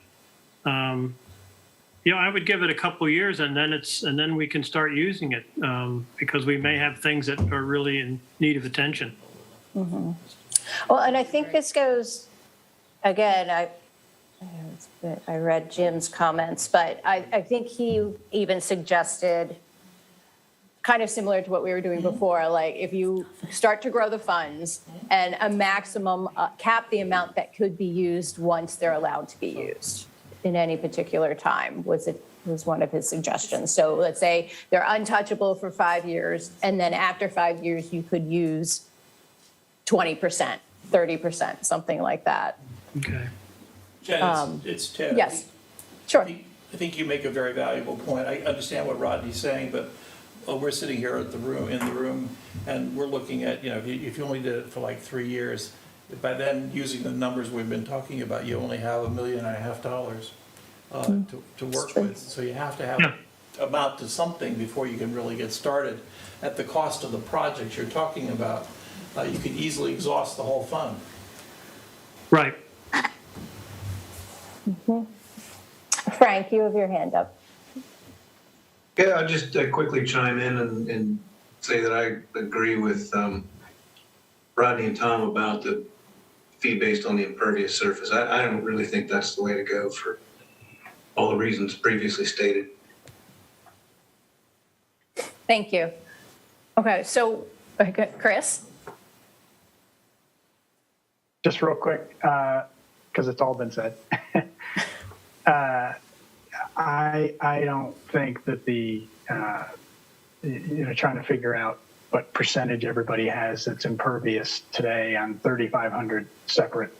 I would give it a couple of years, and then we can start using it because we may have things that are really in need of attention. Mm-hmm. Well, and I think this goes again. I read Jim's comments, but I think he even suggested, kind of similar to what we were doing before, like if you start to grow the funds and a maximum cap the amount that could be used once they're allowed to be used in any particular time was one of his suggestions. So let's say they're untouchable for 5 years, and then after 5 years you could use 20%, 30%, something like that. Okay. Jen, it's Ted. Yes, sure. I think you make a very valuable point. I understand what Rodney's saying, but we're sitting here in the room, and we're looking at, if you only did it for like 3 years, by then, using the numbers we've been talking about, you only have $1.5 million to work with. So you have to have amount to something before you can really get started. At the cost of the projects you're talking about, you could easily exhaust the whole fund. Right. Mm-hmm. Frank, you have your hand up. Yeah, I'll just quickly chime in and say that I agree with Rodney and Tom about the fee based on the impervious surface. I don't really think that's the way to go for all the reasons previously stated. Thank you. Okay, so Chris? Just real quick, because it's all been said. I don't think that trying to figure out what percentage everybody has that's impervious today on 3,500 separate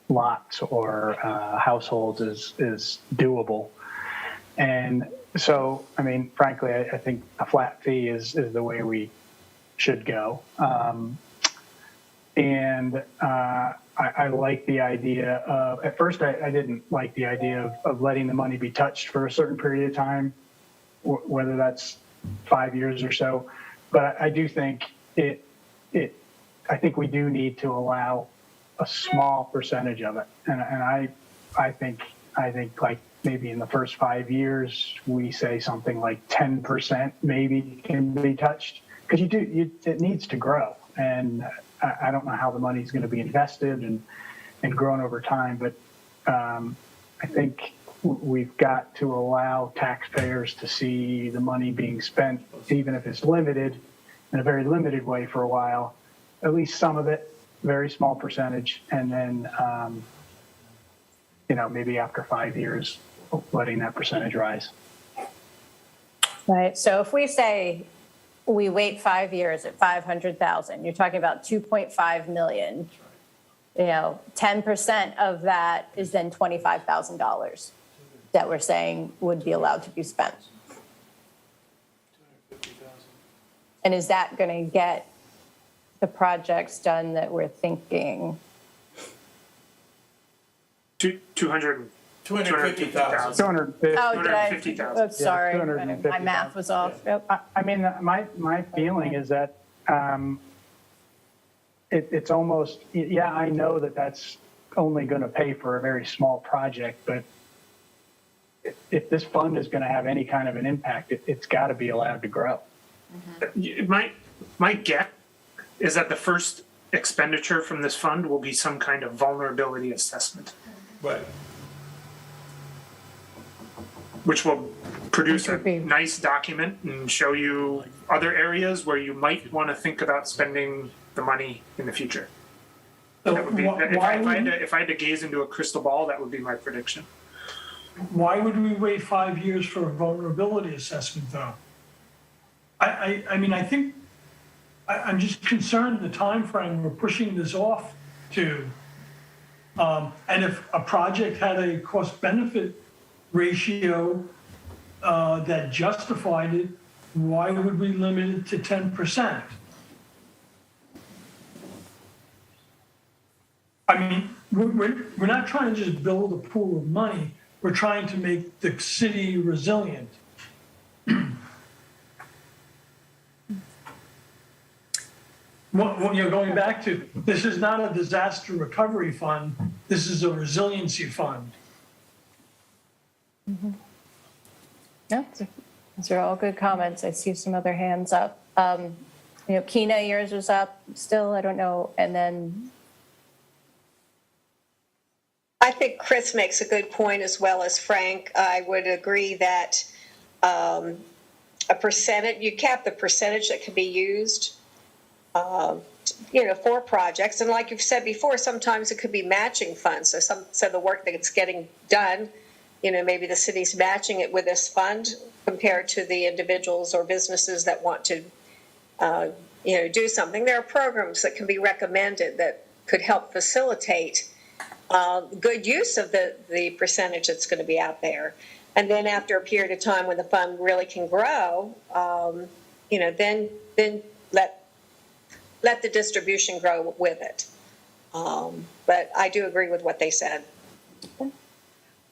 lots or households is doable. And so, I mean, frankly, I think a flat fee is the way we should go. I like the idea of, at first I didn't like the idea of letting the money be touched for a certain period of time, whether that's 5 years or so. But I do think I think we do need to allow a small percentage of it. And I think like maybe in the first 5 years, we say something like 10% maybe can be touched, because it needs to grow. And I don't know how the money is going to be invested and grown over time, but I think we've got to allow taxpayers to see the money being spent, even if it's limited, in a very limited way for a while, at least some of it, very small percentage, and then, maybe after 5 years, letting that percentage rise. Right, so if we say we wait 5 years at 500,000, you're talking about 2.5 million. 10% of that is then $25,000. that we're saying would be allowed to be spent? And is that going to get the projects done that we're thinking? 250,000. 250. Oh, did I? 250,000. Oh, sorry, 250,000. my math was off. Yep. I mean, my feeling is that it's almost, yeah, I know that that's only going to pay for a very small project, but if this fund is going to have any kind of an impact, it's got to be allowed to grow. My guess is that the first expenditure from this fund will be some kind of vulnerability assessment, Right. which will produce Which a would be- nice document and show you other areas where you might want to think about spending the money in the future. So That would be, why if I had to gaze into a crystal ball, that would be my prediction. why would we wait 5 years for a vulnerability assessment, though? I mean, I think, I'm just concerned the time frame we're pushing this off to. And if a project had a cost-benefit ratio that justified it, why would we limit it to 10%? I mean, we're not trying to just build a pool of money. We're trying to make the city resilient. Well, you know, going back to, this is not a disaster recovery fund. This is a resiliency fund. No, those are all good comments. I see some other hands up. You know, Keena, yours was up still, I don't know, and then, I think Chris makes a good point as well as Frank. I would agree that a percentage, you cap the percentage that can be used, you know, for projects. And like you've said before, sometimes it could be matching funds. So the work that's getting done, you know, maybe the city's matching it with this fund compared to the individuals or businesses that want to, you know, do something. There are programs that can be recommended that could help facilitate good use of the percentage that's going to be out there. And then after a period of time when the fund really can grow, you know, then let the distribution grow with it. But I do agree with what they said.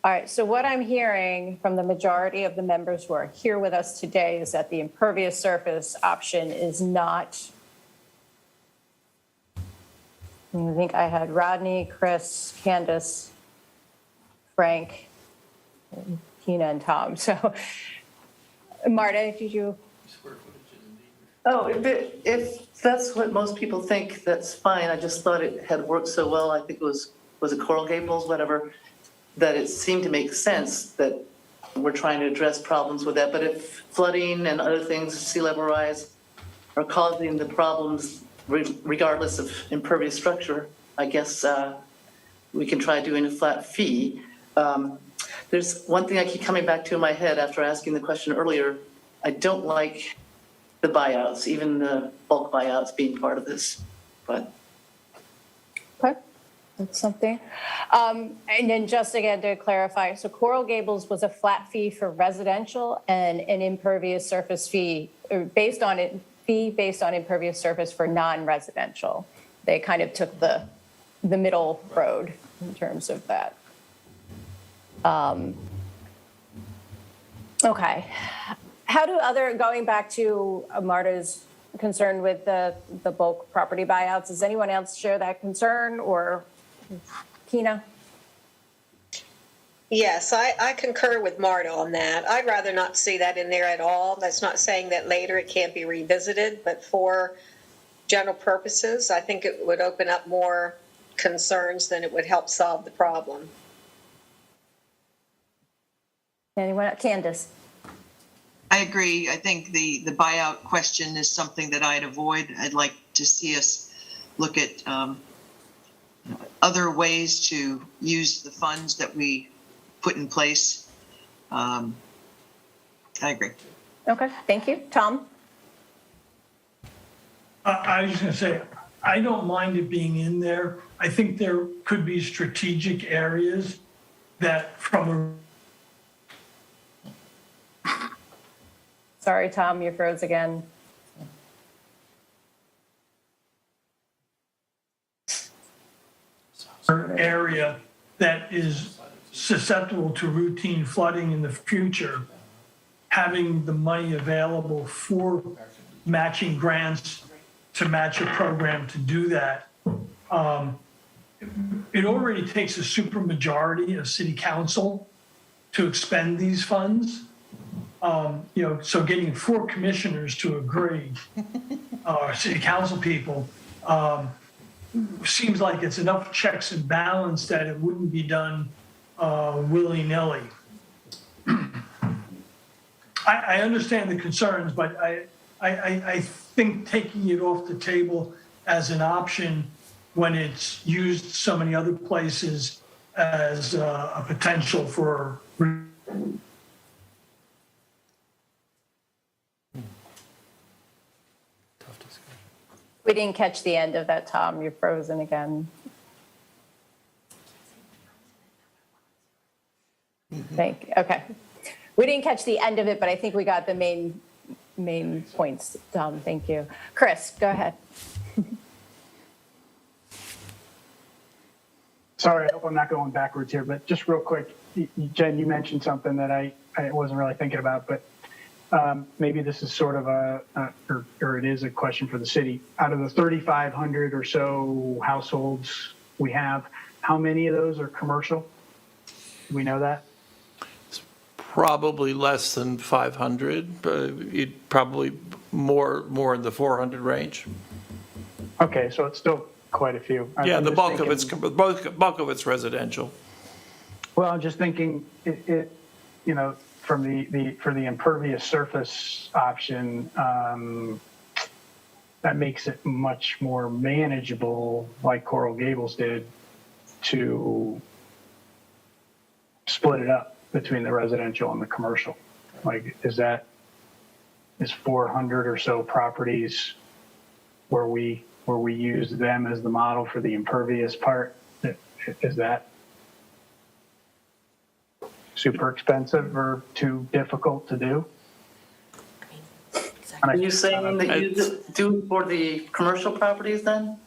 all right, so what I'm hearing from the majority of the members who are here with us today is that the impervious surface option is not, I think I had Rodney, Chris, Candace, Frank, Tina, and Tom. So, Marta, did you? Oh, if that's what most people think, that's fine. I just thought it had worked so well. I think it was it Coral Gables, whatever, that it seemed to make sense that we're trying to address problems with that. But if flooding and other things, sea level rise, are causing the problems regardless of impervious structure, I guess we can try doing a flat fee. There's one thing I keep coming back to in my head after asking the question earlier. I don't like the buyouts, even the bulk buyouts being part of this, but. Okay, that's something. And then just again to clarify, so Coral Gables was a flat fee for residential and an impervious surface fee based on impervious surface for non-residential. They kind of took the middle road in terms of that. Okay. How do going back to Marta's concern with the bulk property buyouts, does anyone else share that concern, or Keena? Yes, I concur with Marta on that. I'd rather not see that in there at all. That's not saying that later it can't be revisited, but for general purposes, I think it would open up more concerns than it would help solve the problem. Anyone? Candace? I agree. I think the buyout question is something that I'd avoid. I'd like to see us look at other ways to use the funds that we put in place. I agree. Okay, thank you. Tom? I was just going to say, I don't mind it being in there. I think there could be strategic areas that from a Sorry, Tom, you froze again. Area that is susceptible to routine flooding in the future, having the money available for matching grants to match a program to do that. It already takes a supermajority of city council to expend these funds. So getting 4 commissioners to agree, city council people, seems like it's enough checks and balance that it wouldn't be done willy-nilly. I understand the concerns, but I think taking it off the table as an option when it's used so many other places as a potential for. We didn't catch the end of that, Tom. You're frozen again. Okay. We didn't catch the end of it, but I think we got the main points, Tom. Thank you. Chris, go ahead. Sorry, I hope I'm not going backwards here, but just real quick, Jen, you mentioned something that I wasn't really thinking about, but maybe this is sort of or it is a question for the city. Out of the 3,500 or so households we have, how many of those are commercial? Do we know that? It's probably less than 500, probably more in the 400 range. Okay, so it's still quite a few. Yeah, I'm the just bulk thinking- of it's residential. Well, I'm just thinking for the impervious surface option, that makes it much more manageable, like Coral Gables did, to split it up between the residential and the commercial. Like, is 400 or so properties where we use them as the model for the impervious part? Is that super expensive or too difficult to do? Are you saying that you do it for the commercial properties then?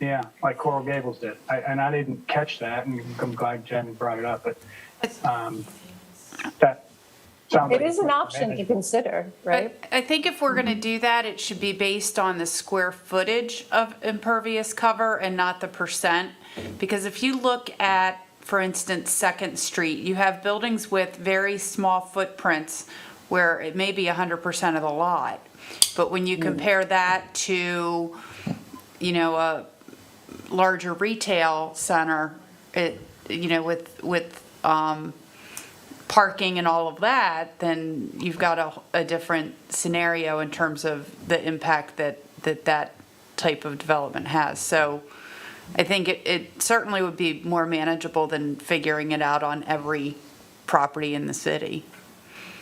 Yeah, like Coral Gables did. I didn't catch that, and I'm glad Jen brought it up, but that sounds like It is an it's option to manageable. consider, right? I think if we're gonna do that, it should be based on the square footage of impervious cover and not the percent. Because if you look at, for instance, Second Street, you have buildings with very small footprints where it may be 100% of the lot. But when you compare that to, a larger retail center, with parking and all of that, then you've got a different scenario in terms of the impact that type of development has. So I think it certainly would be more manageable than figuring it out on every property in the city.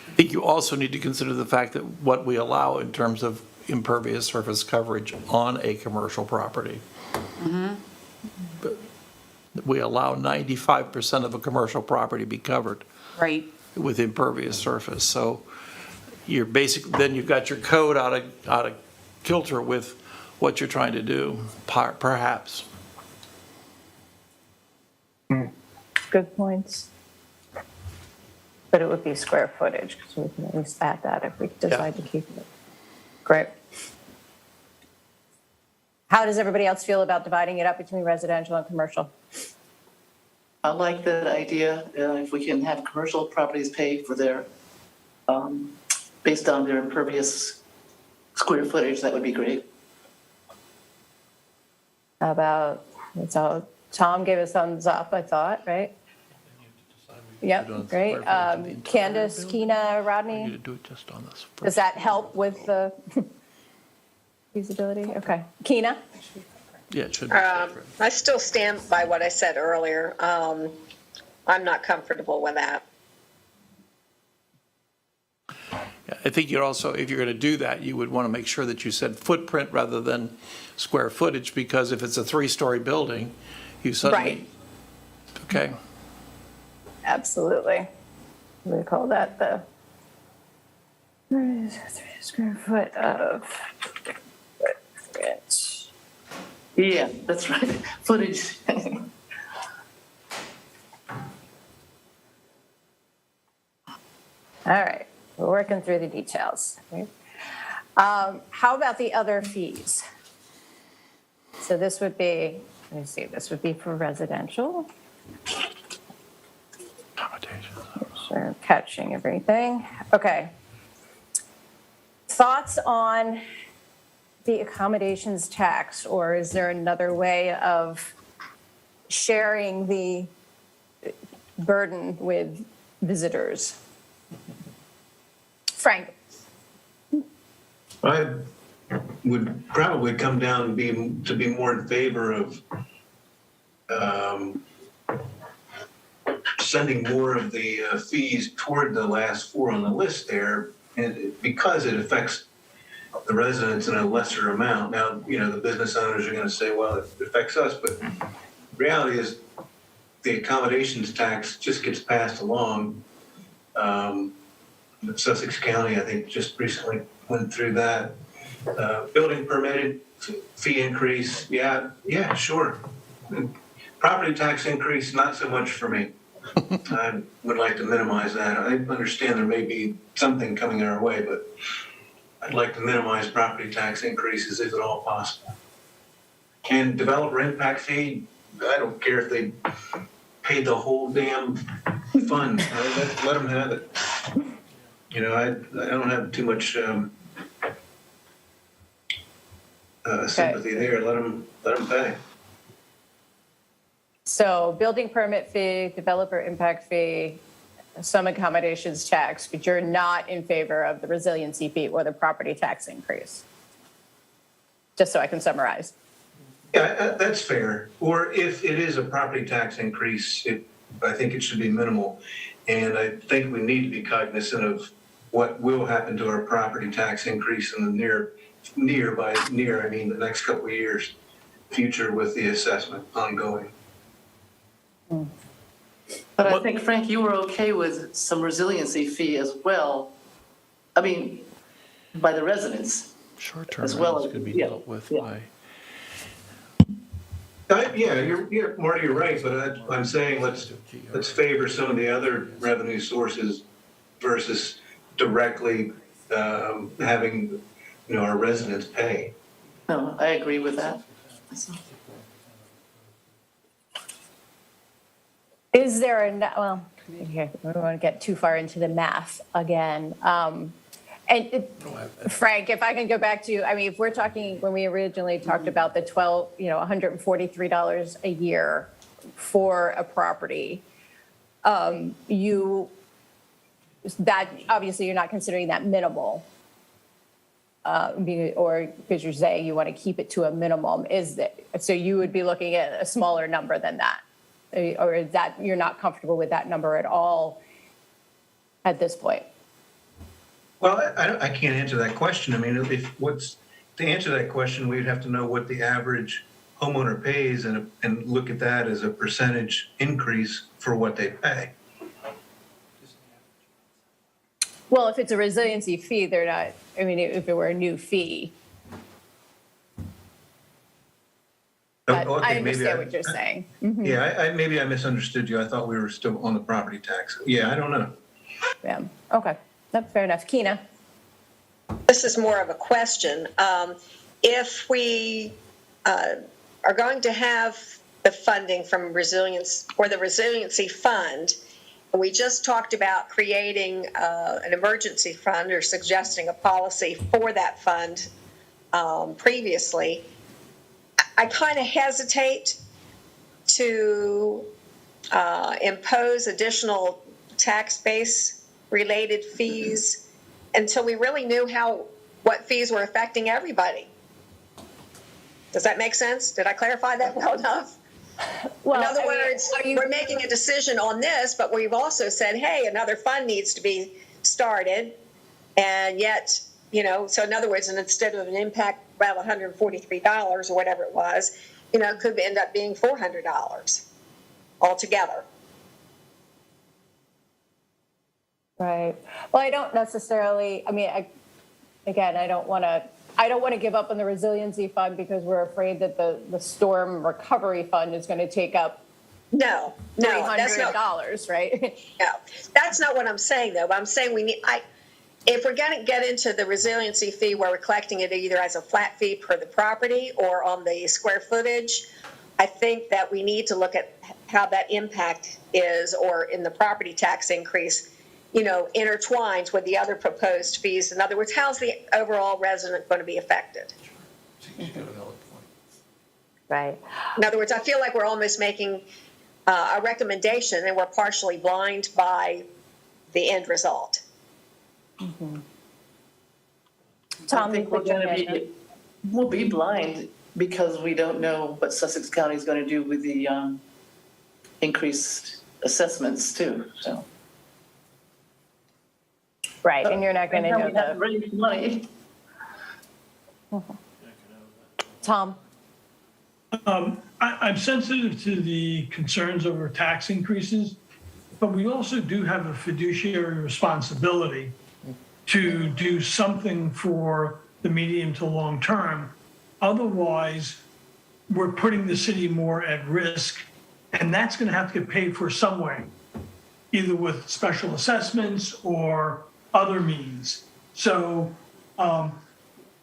I think you also need to consider the fact that what we allow in terms of impervious surface coverage on a commercial property. But we allow 95% of a commercial property to be covered Right. with impervious surface. So you're then you've got your code out of kilter with what you're trying to do, perhaps. Good points. But it would be square footage, because we can at least add that if we decide to keep it. Great. How does everybody else feel about dividing it up between residential and commercial? I like that idea. If we can have commercial properties pay for their, based on their impervious square footage, that would be great. How about, so Tom gave us thumbs up, I thought, right? Yep, great. Candace, Keena, Rodney, You do it just on this. does that help with the feasibility? Okay. Keena? Yeah, it should be. I still stand by what I said earlier. I'm not comfortable with that. Yeah, I think you'd also, if you're going to do that, you would want to make sure that you said footprint rather than square footage, because if it's a 3-story building, you suddenly. Right. Okay. Absolutely. We call that Square foot of footprint. Yeah, that's right, footage. All right, we're working through the details. Okay. How about the other fees? So this would be, let me see, this would be for residential. Sure, catching everything. Okay. Thoughts on the accommodations tax, or is there another way of sharing the burden with visitors? Frank? I would probably come down to be more in favor of sending more of the fees toward the last four on the list there, and because it affects the residents in a lesser amount. Now, the business owners are going to say, well, it affects us, but the reality is the accommodations tax just gets passed along. Sussex County, I think, just recently went through that. Building permitted fee increase, yeah, sure. Property tax increase, not so much for me. I would like to minimize that. I understand there may be something coming our way, but I'd like to minimize property tax increases if at all possible. And developer impact fee, I don't care if they pay the whole damn fund. Let them have it. I don't have too much sympathy there. Let them pay. So building permit fee, developer impact fee, some accommodations tax, but you're not in favor of the resiliency fee or the property tax increase? Just so I can summarize. Yeah, that's fair. Or if it is a property tax increase, I think it should be minimal. And I think we need to be cognizant of what will happen to our property tax increase in the the next couple of years, future with the assessment ongoing. But I think, Frank, you were okay with some resiliency fee as well. I mean, by the residents. Short-term as well rentals as- could be yeah, dealt with yeah. by. Marty, you're right, but I'm saying let's favor some of the other revenue sources versus directly having our residents pay. No, I agree with that. Is there well, here, we don't want to get too far into the math again. Frank, if I can go back to, if we're talking, when we originally talked about the $143 a year for a property, that obviously you're not considering that minimal, or because you're saying you want to keep it to a minimum. So you would be looking at a smaller number than that? Or is that you're not comfortable with that number at all at this point? Well, I can't answer that question. To answer that question, we'd have to know what the average homeowner pays and look at that as a percentage increase for what they pay. Well, if it's a resiliency fee, they're not, if it were a new fee. But I understand what you're saying. Mm-hmm. Yeah, maybe I misunderstood you. I thought we were still on the property tax. Yeah, I don't know. Yeah, okay, that's fair enough. Keena? This is more of a question. If we are going to have the funding from resilience or the resiliency fund, and we just talked about creating an emergency fund or suggesting a policy for that fund previously, I kind of hesitate to impose additional tax base related fees until we really knew what fees were affecting everybody. Does that make sense? Did I clarify that well enough? Well, in other words, we're making a decision on this, but we've also said, hey, another fund needs to be started. And yet, so in other words, and instead of an impact about $143 or whatever it was, it could end up being $400 altogether. Right. Well, I don't necessarily, I mean, I don't want to give up on the resiliency fund because we're afraid that the storm recovery fund is going to take up No, that's not, $300, right? no, that's not what I'm saying though. I'm saying if we're going to get into the resiliency fee where we're collecting it either as a flat fee per the property or on the square footage, I think that we need to look at how that impact is, or in the property tax increase, intertwines with the other proposed fees. In other words, how's the overall resident going to be affected? Right. In other words, I feel like we're almost making a recommendation and we're partially blind by the end result. Tom, I think we'll be blind because we don't know what Sussex County is going to do with the increased assessments too, so. Right, and you're not going to know We have to raise money. Tom? I'm sensitive to the concerns over tax increases, but we also do have a fiduciary responsibility to do something for the medium to long term. Otherwise, we're putting the city more at risk, and that's going to have to get paid for some way, either with special assessments or other means. So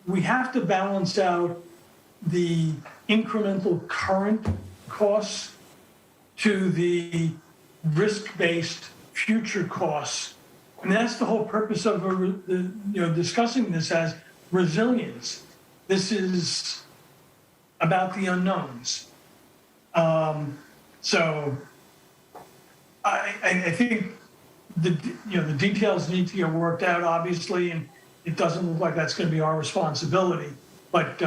we have to balance out the incremental current costs to the risk-based future costs. And that's the whole purpose of discussing this as resilience. This is about the unknowns. So I think the details need to get worked out, obviously, and it doesn't look like that's going to be our responsibility. But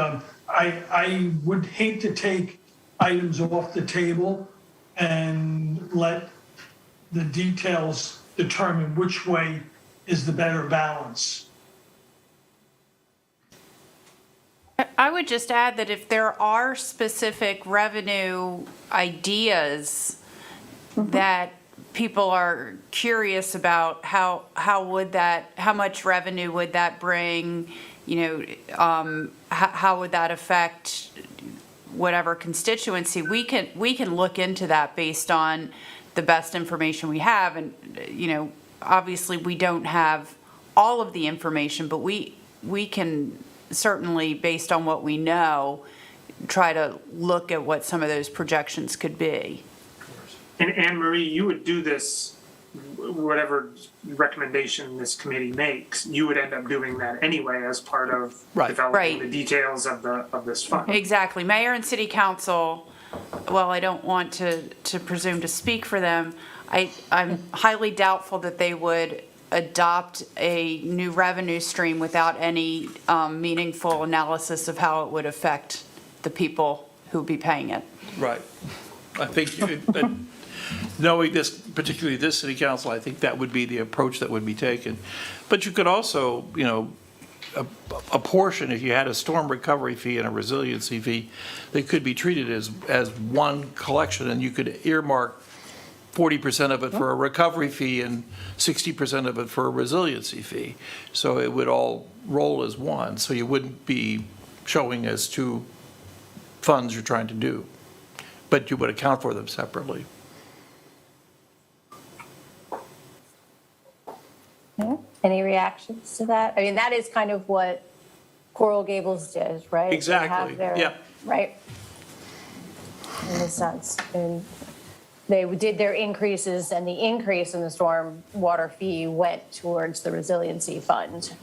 I would hate to take items off the table and let the details determine which way is the better balance. I would just add that if there are specific revenue ideas that people are curious about, how much revenue would that bring, how would that affect whatever constituency, we can look into that based on the best information we have. And, obviously we don't have all of the information, but we can certainly, based on what we know, try to look at what some of those projections could be. And Anne Marie, you would do this, whatever recommendation this committee makes, you would end up doing that anyway as part of developing the details of this fund. Exactly. Mayor and city council, well, I don't want to presume to speak for them. I'm highly doubtful that they would adopt a new revenue stream without any meaningful analysis of how it would affect the people who would be paying it. Right. I think, knowing this, particularly this city council, I think that would be the approach that would be taken. But you could also, a portion, if you had a storm recovery fee and a resiliency fee, they could be treated as one collection, and you could earmark 40% of it for a recovery fee and 60% of it for a resiliency fee. So it would all roll as one, so you wouldn't be showing as two funds you're trying to do, but you would account for them separately. Any reactions to that? I mean, that is kind of what Coral Gables did, right? Exactly, yeah. Right? In a sense. And they did their increases, and the increase in the storm water fee went towards the resiliency fund.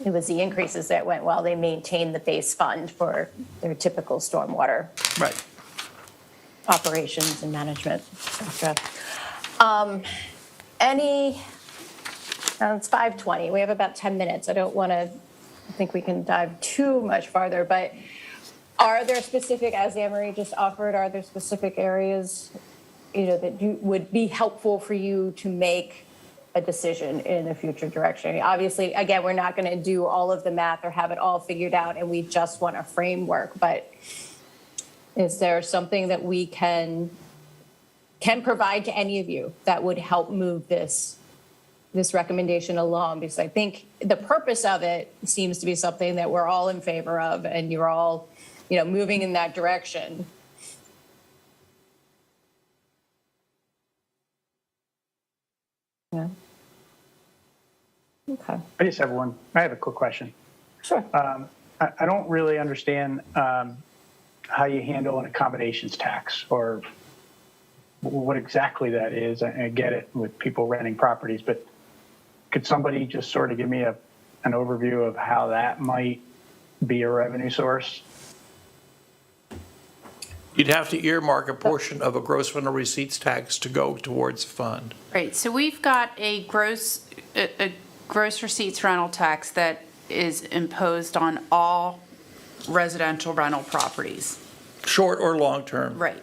It was the increases that went while they maintained the base fund for their typical stormwater operations and management, et cetera. It's 5:20. We have about 10 minutes. I think we can dive too much farther, but are there specific, as Anne-Marie just offered, are there specific areas, that would be helpful for you to make a decision in a future direction? Obviously, again, we're not going to do all of the math or have it all figured out, and we just want a framework, but is there something that we can provide to any of you that would help move this this recommendation along, because I think the purpose of it seems to be something that we're all in favor of, and you're all, moving in that direction. Yeah. Okay. I just have I have a quick question. Sure. I don't really understand how you handle an accommodations tax or what exactly that is. I get it with people renting properties, but could somebody just sort of give me an overview of how that might be a revenue source? You'd have to earmark a portion of a gross rental receipts tax to go towards the fund. Right, so we've got a gross receipts rental tax that is imposed on all residential rental properties. Short or long-term. Right.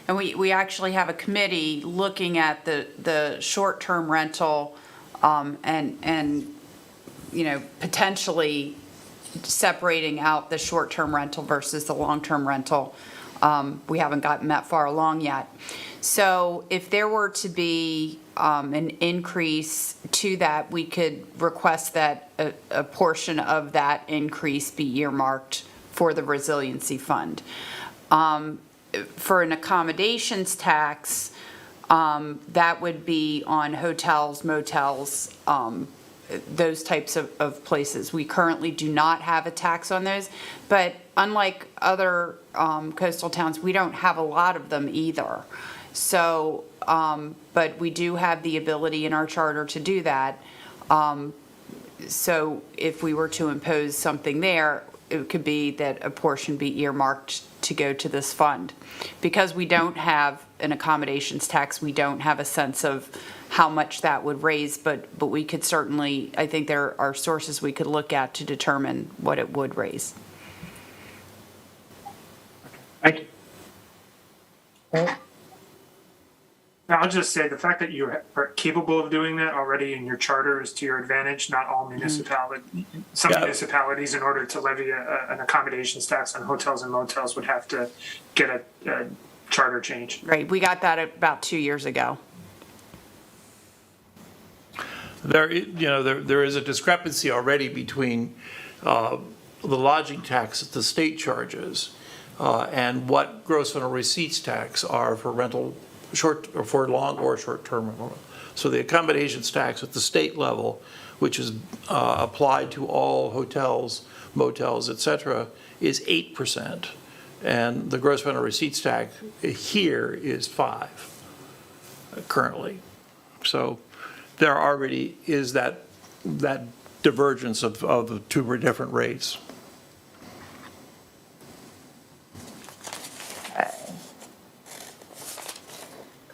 And we actually have a committee looking at the short-term rental and potentially separating out the short-term rental versus the long-term rental. We haven't gotten that far along yet. So if there were to be an increase to that, we could request that a portion of that increase be earmarked for the resiliency fund. For an accommodations tax, that would be on hotels, motels, those types of places. We currently do not have a tax on those, but unlike other coastal towns, we don't have a lot of them either. So, but we do have the ability in our charter to do that. So if we were to impose something there, it could be that a portion be earmarked to go to this fund. Because we don't have an accommodations tax, we don't have a sense of how much that would raise, but we could certainly, I think there are sources we could look at to determine what it would raise. Thank you. Now, I'll just say the fact that you are capable of doing that already in your charter is to your advantage. Not all municipalities, some municipalities, in order to levy an accommodations tax on hotels and motels, would have to get a charter change. Right, we got that about 2 years ago. There is a discrepancy already between the lodging tax that the state charges and what gross rental receipts tax are for rental, for long or short-term rental. So the accommodations tax at the state level, which is applied to all hotels, motels, et cetera, is 8%. And the gross rental receipts tax here is 5% currently. So there already is that divergence of the two different rates.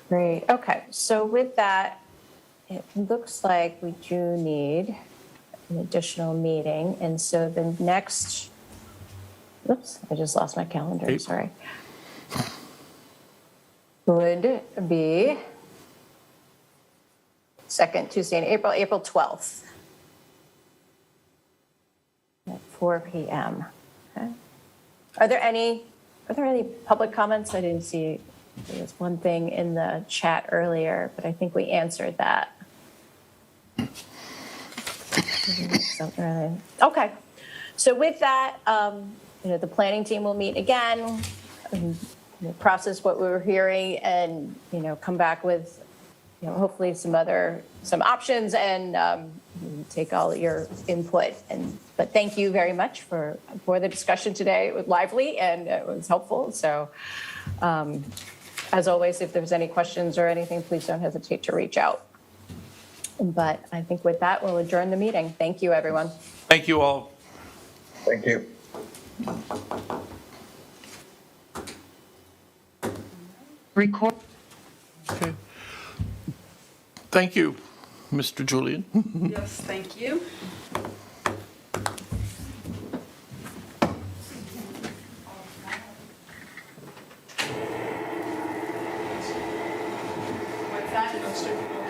Great. Okay. So with that, it looks like we do need an additional meeting. And so the next, oops, I just lost my calendar. I'm sorry. Would be second Tuesday in April 12th at 4 p.m. Okay. Are there any public comments? I didn't see. There was one thing in the chat earlier, but I think we answered that. Okay. So with that, the planning team will meet again, process what we were hearing, and come back with hopefully some options, and take all your input. But thank you very much for the discussion today. It was lively and it was helpful. So. As always, if there's any questions or anything, please don't hesitate to reach out. But I think with that, we'll adjourn the meeting. Thank you, everyone. Thank you all. Thank you. Record. Okay. Thank you, Mr. Julian. Yes, thank you. What's that?